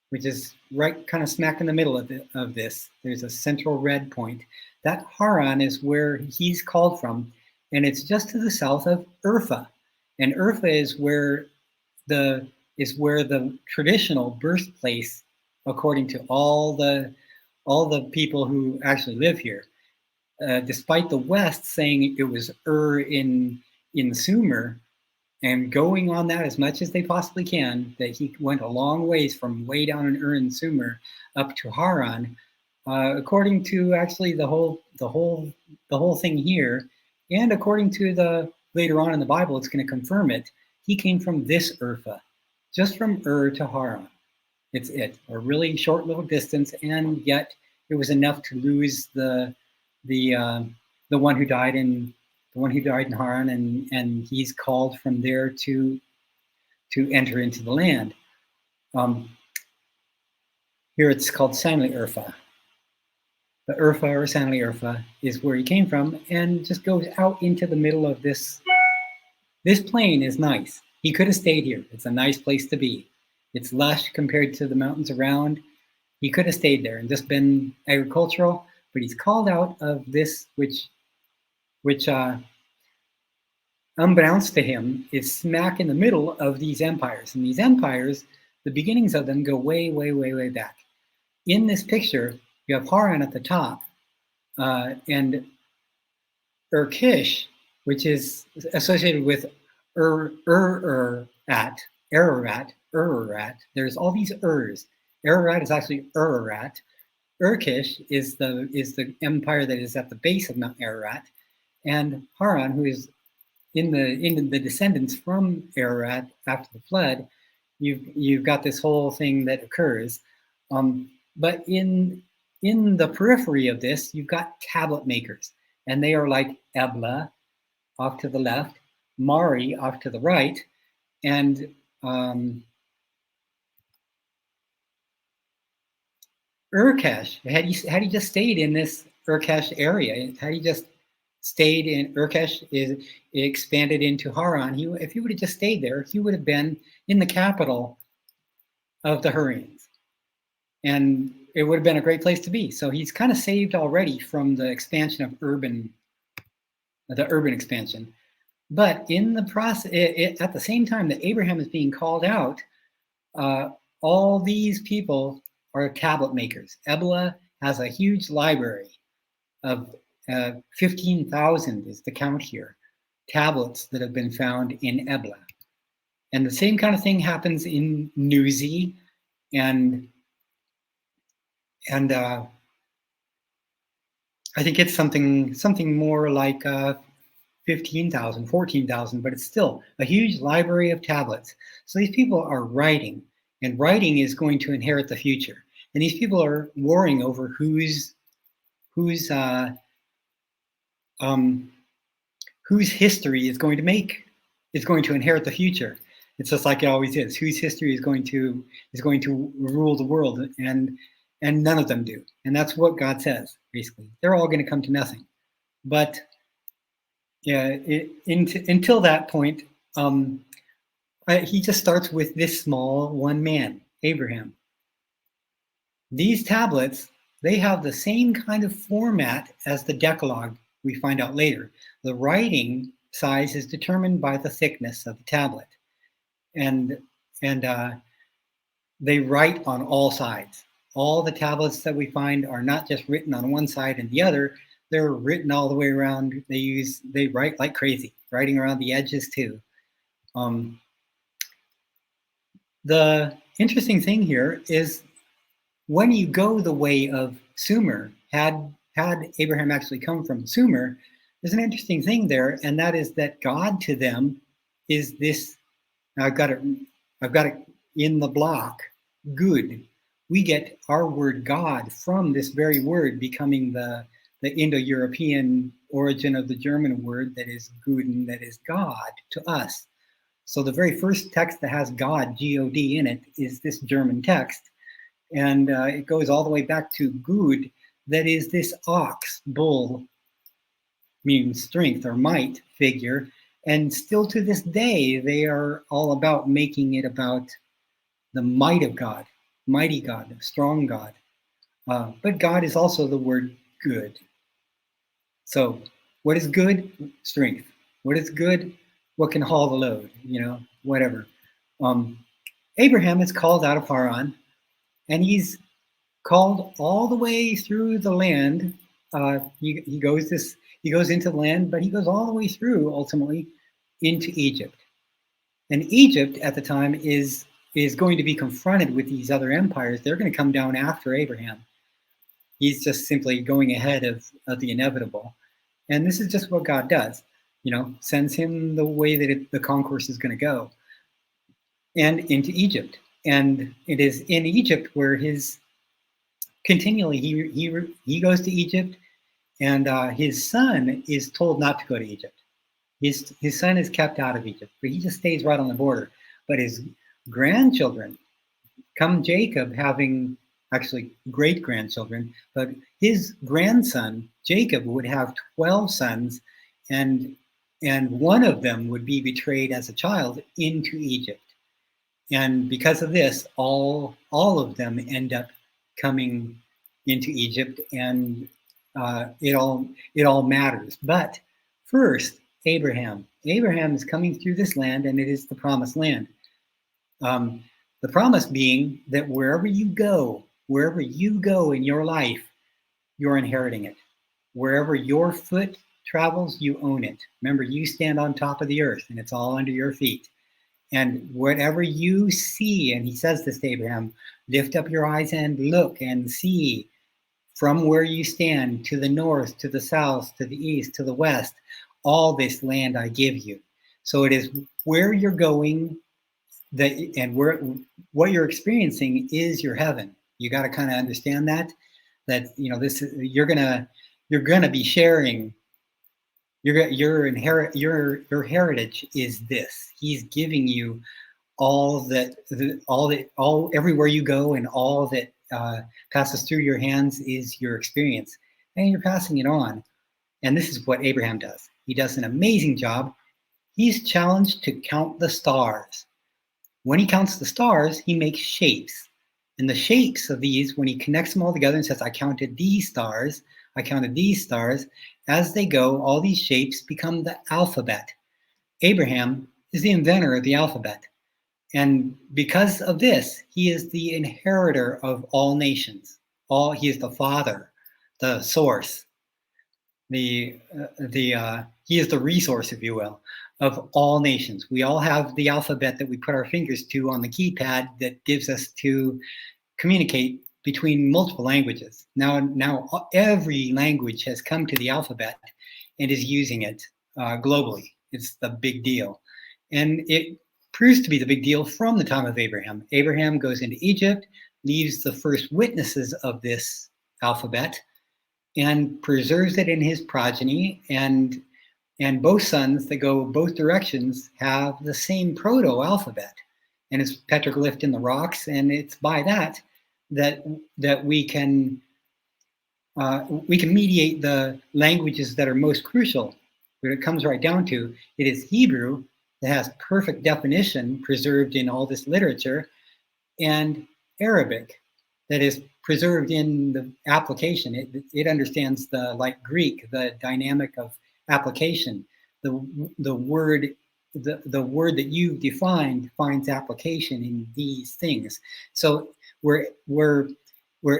B: which is right kind of smack in the middle of this. There's a central red point. That Haran is where he's called from, and it's just to the south of Urfa. And Urfa is where the traditional birthplace, according to all the people who actually live here. Despite the West saying it was in Sumer, and going on that as much as they possibly can, that he went a long ways from way down in Ur and Sumer up to Haran, according to actually the whole thing here, and according to later on in the Bible, it's going to confirm it. He came from this Urfa, just from Ur to Haran. It's a really short little distance, and yet it was enough to lose the one who died in Haran, and he's called from there to enter into the land. Here it's called Sanli Urfa. The Urfa or Sanli Urfa is where he came from, and just goes out into the middle of this. This plain is nice. He could have stayed here. It's a nice place to be. It's lush compared to the mountains around. He could have stayed there and just been agricultural, but he's called out of this, which unbeknownst to him, is smack in the middle of these empires. And these empires, the beginnings of them go way, way, way, way back. In this picture, you have Haran at the top, and Urkish, which is associated with Ararat. There's all these Urs. Ararat is actually Ararat. Urkish is the empire that is at the base of Mount Ararat, and Haran, who is in the descendants from Ararat after the flood. You've got this whole thing that occurs, but in the periphery of this, you've got tablet makers, and they are like Ebla off to the left, Mari off to the right, and Urkesh. Had he just stayed in this Urkesh area, had he just stayed in Urkesh, it expanded into Haran. If he would have just stayed there, he would have been in the capital of the Hurrians, and it would have been a great place to be. So he's kind of saved already from the expansion of the urban expansion. But in the process, at the same time that Abraham is being called out, all these people are tablet makers. Ebla has a huge library of 15,000 is the count here, tablets that have been found in Ebla. And the same kind of thing happens in Newsy and I think it's something more like 15,000, 14,000, but it's still a huge library of tablets. So these people are writing, and writing is going to inherit the future. And these people are warring over whose history is going to inherit the future. It's just like it always is. Whose history is going to rule the world, and none of them do. And that's what God says, basically. They're all going to come to nothing. But yeah, until that point, he just starts with this small one man, Abraham. These tablets, they have the same kind of format as the Decalogue we find out later. The writing size is determined by the thickness of the tablet. And they write on all sides. All the tablets that we find are not just written on one side and the other, they're written all the way around. They write like crazy, writing around the edges too. The interesting thing here is when you go the way of Sumer, had Abraham actually come from Sumer, there's an interesting thing there, and that is that God to them is this. Now I've got it in the block. Good. We get our word God from this very word becoming the Indo-European origin of the German word that is Guden, that is God to us. So the very first text that has God, G-O-D, in it is this German text. And it goes all the way back to Gud, that is this ox, bull, means strength or might figure. And still to this day, they are all about making it about the might of God, mighty God, strong God. But God is also the word good. So what is good? Strength. What is good? What can haul the load? Whatever. Abraham is called out of Haran, and he's called all the way through the land. He goes into the land, but he goes all the way through ultimately into Egypt. And Egypt at the time is going to be confronted with these other empires. They're going to come down after Abraham. He's just simply going ahead of the inevitable. And this is just what God does, sends him the way that the concourse is going to go, and into Egypt. And it is in Egypt where continually he goes to Egypt, and his son is told not to go to Egypt. His son is kept out of Egypt, but he just stays right on the border. But his grandchildren, come Jacob having actually great-grandchildren, but his grandson, Jacob, would have 12 sons, and one of them would be betrayed as a child into Egypt. And because of this, all of them end up coming into Egypt, and it all matters. But first, Abraham is coming through this land, and it is the promised land. The promise being that wherever you go in your life, you're inheriting it. Wherever your foot travels, you own it. Remember, you stand on top of the earth, and it's all under your feet. And whatever you see, and he says this to Abraham, lift up your eyes and look and see from where you stand, to the north, to the south, to the east, to the west, all this land I give you. So it is where you're going, and what you're experiencing is your heaven. You got to kind of understand that this you're gonna be sharing. Your heritage is this. He's giving you all everywhere you go, and all that passes through your hands is your experience, and you're passing it on. And this is what Abraham does. He does an amazing job. He's challenged to count the stars. When he counts the stars, he makes shapes. And the shapes of these, when he connects them all together and says, I counted these stars, as they go, all these shapes become the alphabet. Abraham is the inventor of the alphabet. And because of this, he is the inheritor of all nations. He is the father, the source. He is the resource, if you will, of all nations. We all have the alphabet that we put our fingers to on the keypad that gives us to communicate between multiple languages. Now every language has come to the alphabet and is using it globally. It's the big deal. And it proves to be the big deal from the time of Abraham. Abraham goes into Egypt, leaves the first witnesses of this alphabet, and preserves it in his progeny. And both sons that go both directions have the same proto-alphabet. And it's petroglyphed in the rocks, and it's by that we can mediate the languages that are most crucial. When it comes right down to it, is Hebrew that has perfect definition preserved in all this literature, and Arabic that is preserved in the application. It understands like Greek, the dynamic of application. The word that you've defined finds application in these things. So where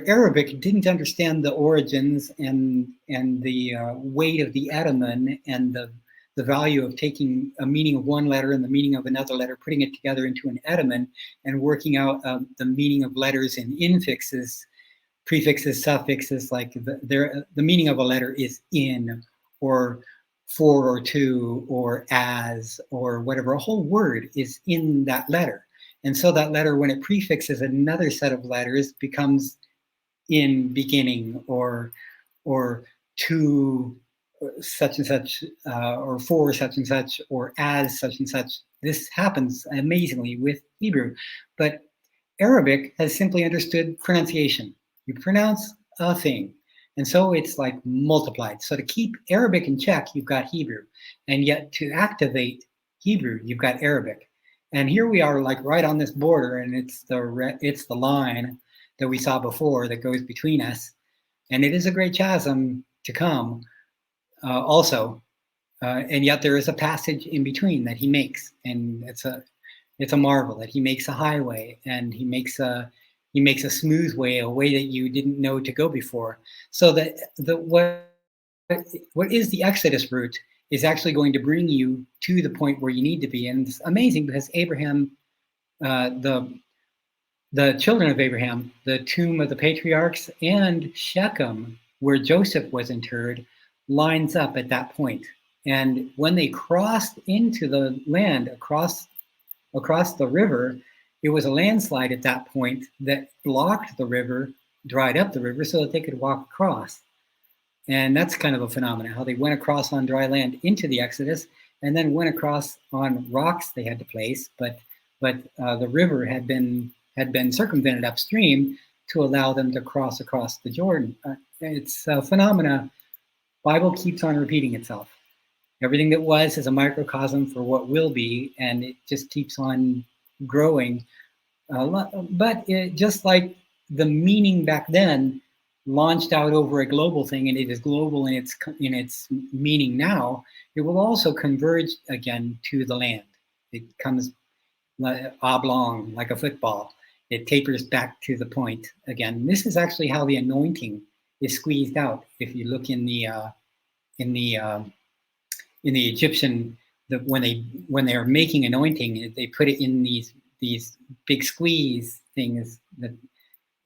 B: Arabic didn't understand the origins and the weight of the etymon and the value of taking a meaning of one letter and the meaning of another letter, putting it together into an etymon and working out the meaning of letters and infixes, prefixes, suffixes, like the meaning of a letter is in, or for, or to, or as, or whatever. A whole word is in that letter. And so that letter, when it prefixes another set of letters, becomes in beginning, or to such and such, or for such and such, or as such and such. This happens amazingly with Hebrew. But Arabic has simply understood pronunciation. You pronounce a thing. And so it's like multiplied. So to keep Arabic in check, you've got Hebrew. And yet to activate Hebrew, you've got Arabic. And here we are, like right on this border, and it's the line that we saw before that goes between us. And it is a great chasm to come also. And yet there is a passage in between that he makes. And it's a marvel that he makes a highway, and he makes a smooth way, a way that you didn't know to go before. So that what is the Exodus route is actually going to bring you to the point where you need to be. And it's amazing because Abraham, the children of Abraham, the tomb of the patriarchs, and Shechem, where Joseph was interred, lines up at that point. And when they crossed into the land across the river, it was a landslide at that point that blocked the river, dried up the river so that they could walk across. And that's kind of a phenomenon, how they went across on dry land into the Exodus, and then went across on rocks they had to place, but the river had been circumvented upstream to allow them to cross across the Jordan. It's a phenomena. Bible keeps on repeating itself. Everything that was is a microcosm for what will be, and it just keeps on growing. But just like the meaning back then launched out over a global thing, and it is global in its meaning now, it will also converge again to the land. It comes oblong like a football. It tapers back to the point again. This is actually how the anointing is squeezed out. If you look in the Egyptian, when they are making anointing, they put it in these big squeeze things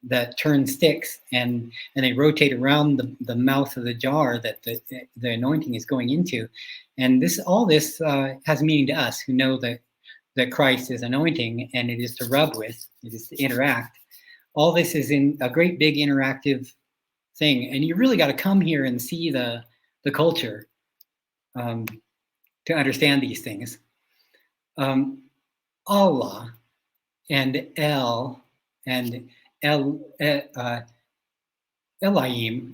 B: that turn sticks, and they rotate around the mouth of the jar that the anointing is going into. And all this has meaning to us who know that Christ is anointing, and it is to rub with, it is to interact. All this is in a great big interactive thing, and you really got to come here and see the culture to understand these things. Allah and El and Elohim,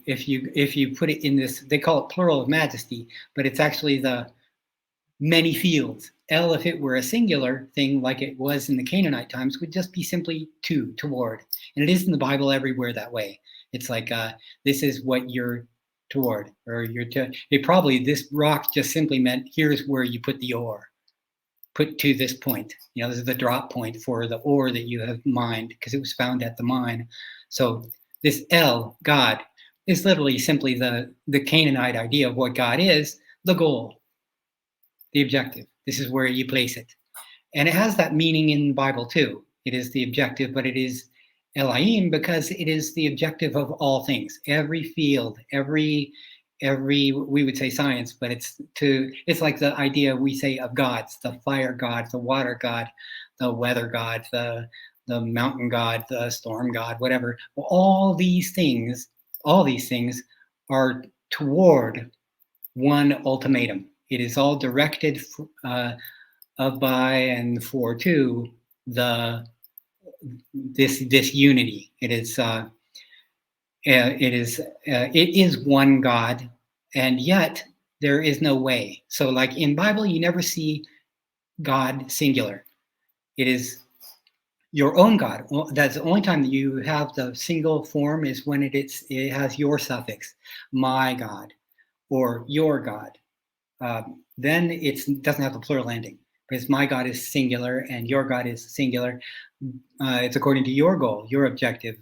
B: if you put it in this, they call it plural of majesty, but it's actually the many fields. El, if it were a singular thing like it was in the Canaanite times, would just be simply toward. And it is in the Bible everywhere that way. It's like, this is what you're toward, or this rock just simply meant, here's where you put the ore. Put to this point. This is the drop point for the ore that you have mined, because it was found at the mine. So this El, God, is literally simply the Canaanite idea of what God is, the goal. the objective. This is where you place it. And it has that meaning in the Bible too. It is the objective, but it is Elohim because it is the objective of all things. Every field, every we would say science, but it's like the idea we say of gods: the fire god, the water god, the weather god, the mountain god, the storm god, whatever. All these things are toward one ultimatum. It is all directed of, by, and for to this unity. It is one God, and yet there is no way. So, like in Bible, you never see God singular. It is your own God. That's the only time that you have the single form is when it has your suffix, my God, or your God. Then it doesn't have the plural ending, because my God is singular and your God is singular. It's according to your goal, your objective,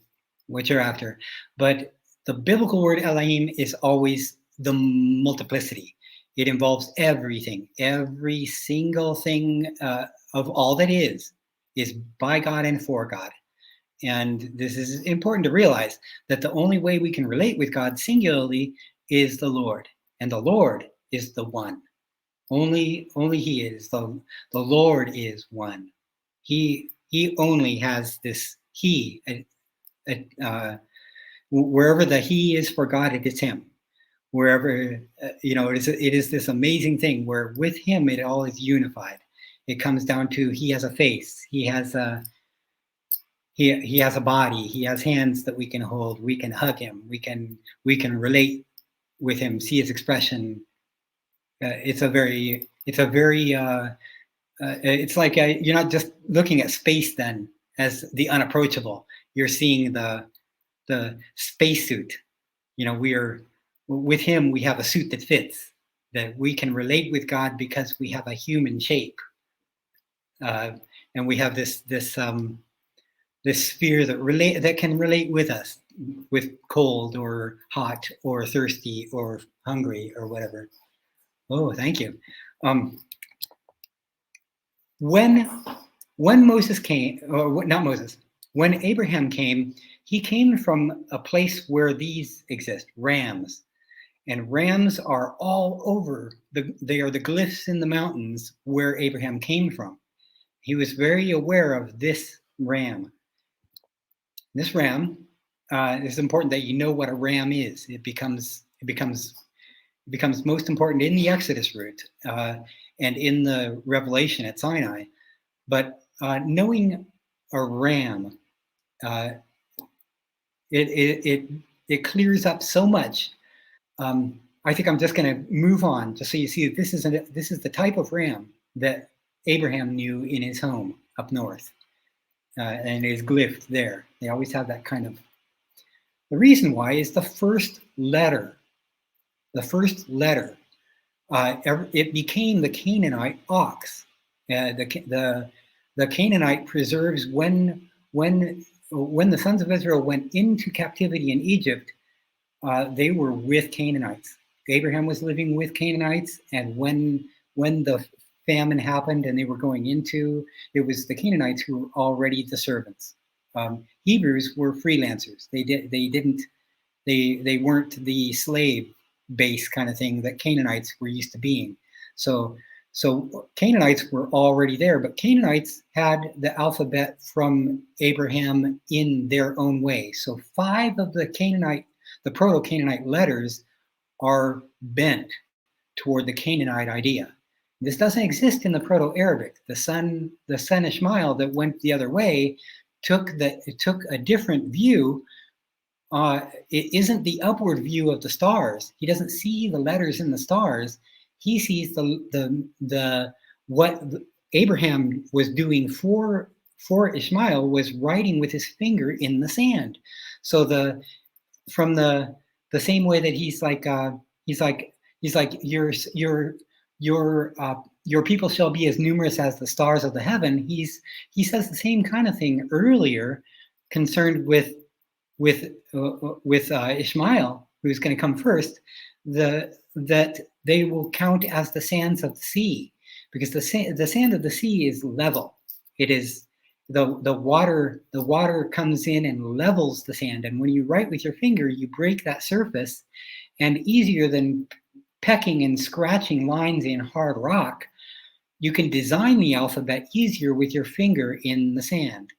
B: what you're after. But the biblical word Elohim is always the multiplicity. It involves everything. Every single thing of all that is by God and for God. And this is important to realize, that the only way we can relate with God singularly is the Lord. And the Lord is the one. Only he is. The Lord is one. He only has this he. Wherever the he is for God, it is him. Wherever, it is this amazing thing where with him it all is unified. It comes down to he has a face. He has a body. He has hands that we can hold. We can hug him. We can relate with him, see his expression. It's like you're not just looking at space then as the unapproachable. You're seeing the spacesuit. With him, we have a suit that fits, that we can relate with God because we have a human shape. And we have this sphere that can relate with us, with cold or hot or thirsty or hungry or whatever. Oh, thank you. When Moses came, or not Moses, when Abraham came, he came from a place where these exist, rams. And rams are all over. They are the glyphs in the mountains where Abraham came from. He was very aware of this ram. This ram, it's important that you know what a ram is. It becomes most important in the Exodus route and in the Revelation at Sinai. But knowing a ram, it clears up so much. I think I'm just going to move on, just so you see that this is the type of ram that Abraham knew in his home up north, and is glyphed there. They always have that kind of. The reason why is the first letter. The first letter, it became the Canaanite ox. The Canaanite preserves when the sons of Israel went into captivity in Egypt. They were with Canaanites. Abraham was living with Canaanites, and when the famine happened and they were going into, it was the Canaanites who were already the servants. Hebrews were freelancers. They weren't the slave base kind of thing that Canaanites were used to being. So Canaanites were already there, but Canaanites had the alphabet from Abraham in their own way. So 5 of the Proto-Canaanite letters are bent toward the Canaanite idea. This doesn't exist in the Proto-Arabic. The son Ishmael that went the other way took a different view. It isn't the upward view of the stars. He doesn't see the letters in the stars. He sees what Abraham was doing for Ishmael was writing with his finger in the sand. So from the same way that he's like your people shall be as numerous as the stars of the heaven. He says the same kind of thing earlier, concerned with Ishmael, who's going to come first, that they will count as the sands of the sea. because the sand of the sea is level. It is the water comes in and levels the sand. And when you write with your finger, you break that surface, and easier than pecking and scratching lines in hard rock, you can design the alphabet easier with your finger in the sand.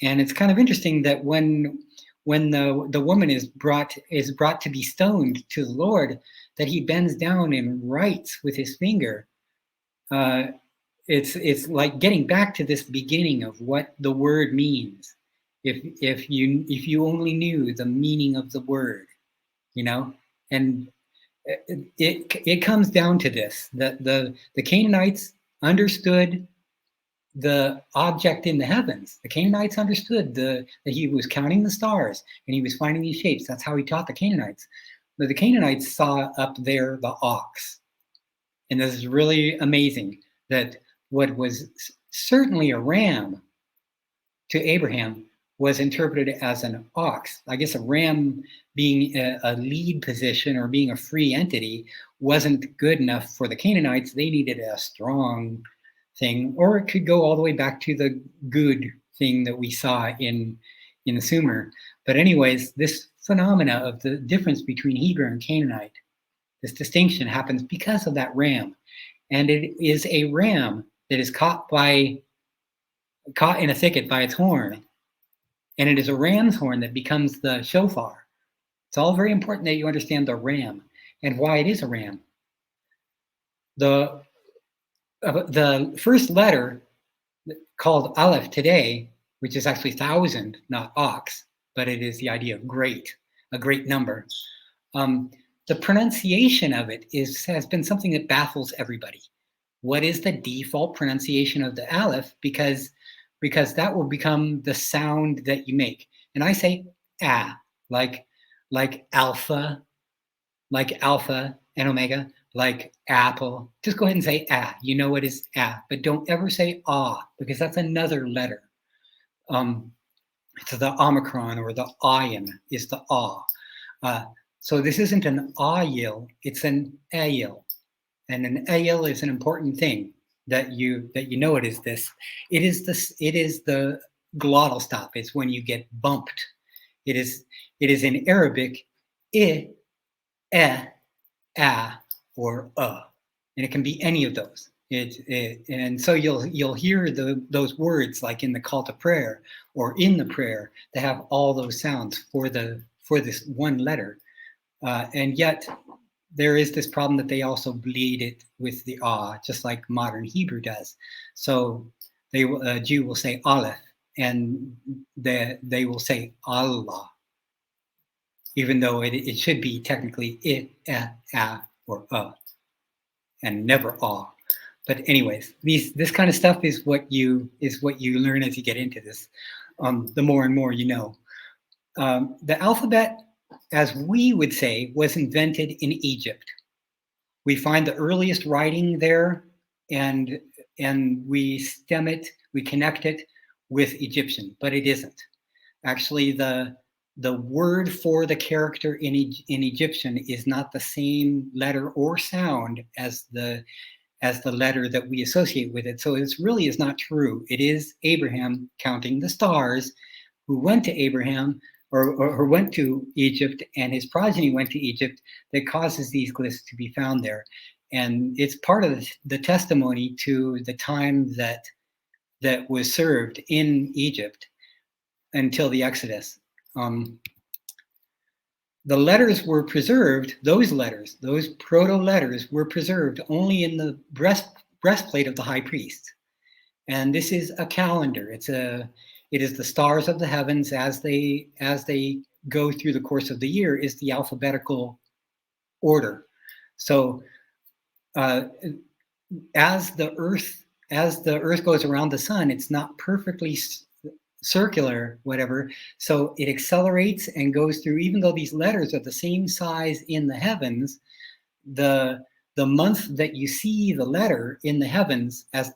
B: And it's kind of interesting that when the woman is brought to be stoned to the Lord, that he bends down and writes with his finger. It's like getting back to this beginning of what the word means. If you only knew the meaning of the word, and it comes down to this: that the Canaanites understood the object in the heavens. The Canaanites understood that he was counting the stars and he was finding these shapes. That's how he taught the Canaanites. But the Canaanites saw up there the ox. And this is really amazing, that what was certainly a ram to Abraham was interpreted as an ox. I guess a ram, being a lead position or being a free entity, wasn't good enough for the Canaanites. They needed a strong thing, or it could go all the way back to the good thing that we saw in the Sumer. But anyways, this phenomena of the difference between Hebrew and Canaanite, this distinction happens because of that ram. And it is a ram that is caught in a thicket by its horn. And it is a ram's horn that becomes the shofar. It's all very important that you understand the ram and why it is a ram. The first letter, called Aleph today, which is actually 1,000, not ox, but it is the idea of great, a great number. The pronunciation of it has been something that baffles everybody. What is the default pronunciation of the Aleph? Because that will become the sound that you make. And I say ah, like alpha and omega, like apple. Just go ahead and say ah. You know what is ah, but don't ever say ah, because that's another letter. It's the omicron, or the ayin is the ah. So this isn't an ayil, it's an ayil. And an ayil is an important thing that you know it is this. It is the glottal stop. It's when you get bumped. It is in Arabic I, a, or and it can be any of those. And so you'll hear those words like in the call to prayer or in the prayer that have all those sounds for this one letter, and yet there is this problem that they also bleed it with the just like modern Hebrew does. So a Jew will say Aleph, and they will say Allah, even though it should be technically I, or and never ah. But anyways, this kind of stuff is what you learn as you get into this. The more and more you know. The alphabet, as we would say, was invented in Egypt. We find the earliest writing there, and we stem it, we connect it with Egyptian, but it isn't. Actually, the word for the character in Egyptian is not the same letter or sound as the letter that we associate with it. So it really is not true. It is Abraham counting the stars, who went to Abraham or went to Egypt, and his progeny went to Egypt, that causes these glyphs to be found there. And it's part of the testimony to the time that was served in Egypt until the Exodus. The letters were preserved, those proto-letters were preserved only in the breastplate of the high priest. And this is a calendar. It is the stars of the heavens as they go through the course of the year, is the alphabetical order. So as the earth goes around the sun, it's not perfectly circular, whatever. So it accelerates and goes through, even though these letters are the same size in the heavens, the month that you see the letter in the heavens at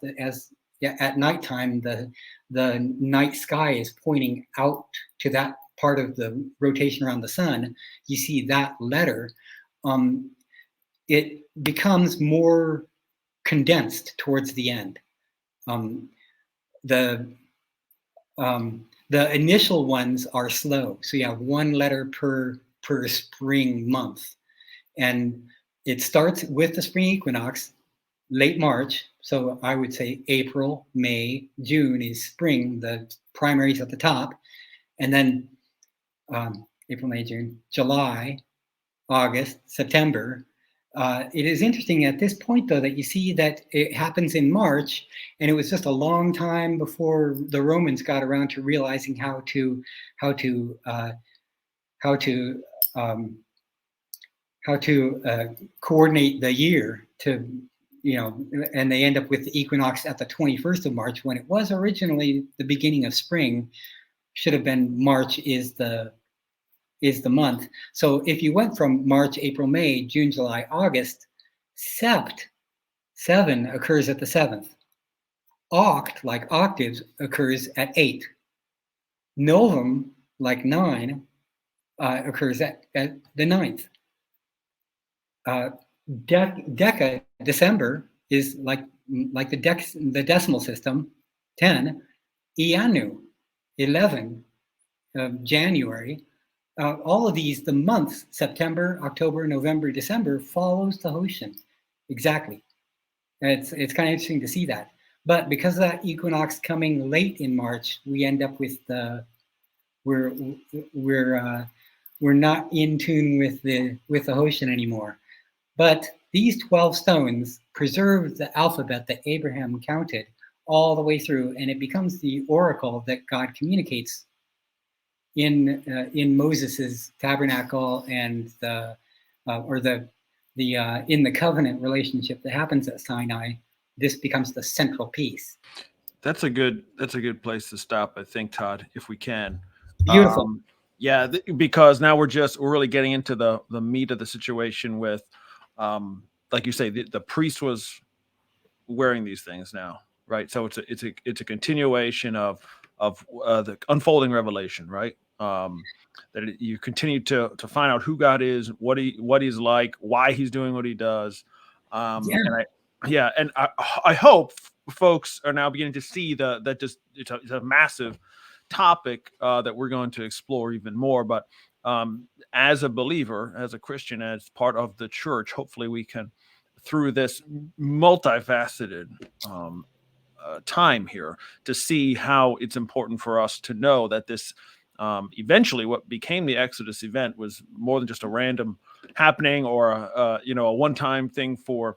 B: nighttime, the night sky is pointing out to that part of the rotation around the sun. You see that letter. It becomes more condensed towards the end. The initial ones are slow, so you have one letter per spring month, and it starts with the spring equinox, late March. So I would say April, May, June is spring. The primaries at the top, and then April, May, June, July, August, September. It is interesting at this point, though, that you see that it happens in March, and it was just a long time before the Romans got around to realizing how to coordinate the year to, and they end up with the equinox at the 21st of March, when it was originally the beginning of spring. Should have been March is the month. So if you went from March, April, May, June, July, August, sept, 7 occurs at the 7th. Oct, like octaves, occurs at 8. Novum, like 9, occurs at the 9th. Deca, December, is like the decimal system, 10. Ianu, 11, January. All of these, the months, September, October, November, December, follows the Hoshian. Exactly. It's kind of interesting to see that. But because of that equinox coming late in March, we end up with we're not in tune with the Hoshian anymore. But these 12 stones preserve the alphabet that Abraham counted all the way through, and it becomes the oracle that God communicates in Moses's tabernacle and in the covenant relationship that happens at Sinai. This becomes the central piece.
C: That's a good place to stop, I think, Todd, if we can.
B: Beautiful.
C: Because now we're really getting into the meat of the situation with, like you say, the priest was wearing these things now, right? So it's a continuation of the unfolding revelation, right? That you continue to find out who God is, what he's like, why he's doing what he does. And I hope folks are now beginning to see that just it's a massive topic that we're going to explore even more. But as a believer, as a Christian, as part of the church, hopefully we can, through this multifaceted time here, to see how it's important for us to know that this eventually what became the Exodus event was more than just a random happening or a one-time thing for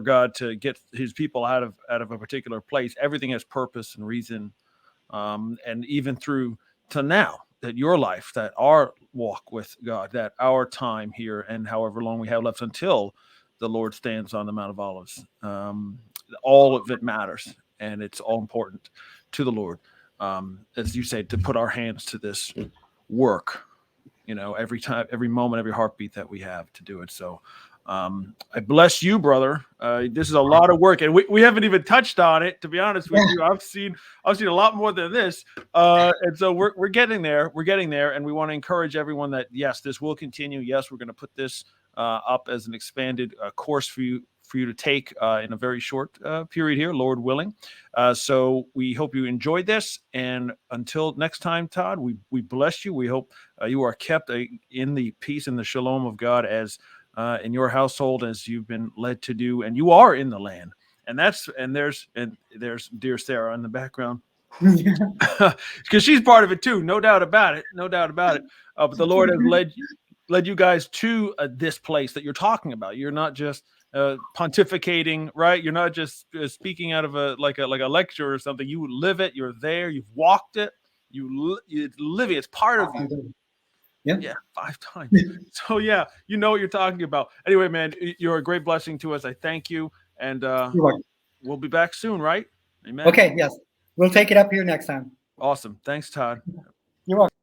C: God to get his people out of a particular place. Everything has purpose and reason, and even through to now, that your life, that our walk with God, that our time here, and however long we have left until the Lord stands on the Mount of Olives, all of it matters, and it's all important to the Lord. As you say, to put our hands to this work, every time, every moment, every heartbeat that we have to do it. So I bless you, brother. This is a lot of work, and we haven't even touched on it, to be honest with you. I've seen a lot more than this, and so we're getting there. We're getting there, and we want to encourage everyone that yes, this will continue. Yes, we're going to put this up as an expanded course for you to take in a very short period here, Lord willing. So we hope you enjoyed this, and until next time, Todd, we bless you. We hope you are kept in the peace and the shalom of God as in your household, as you've been led to do, and you are in the land. And there's dear Sarah in the background, because she's part of it too, no doubt about it. But the Lord has led you guys to this place that you're talking about. You're not just pontificating, right? You're not just speaking out of a lecture or something. You live it. You're there. You've walked it. You live it. It's part of you. Yeah, 5 times. So yeah, you know what you're talking about. Anyway, man, you're a great blessing to us. I thank you, and we'll be back soon, right? Amen.
B: Okay. Yes, we'll take it up here next time.
C: Awesome. Thanks, Todd.
B: You're welcome.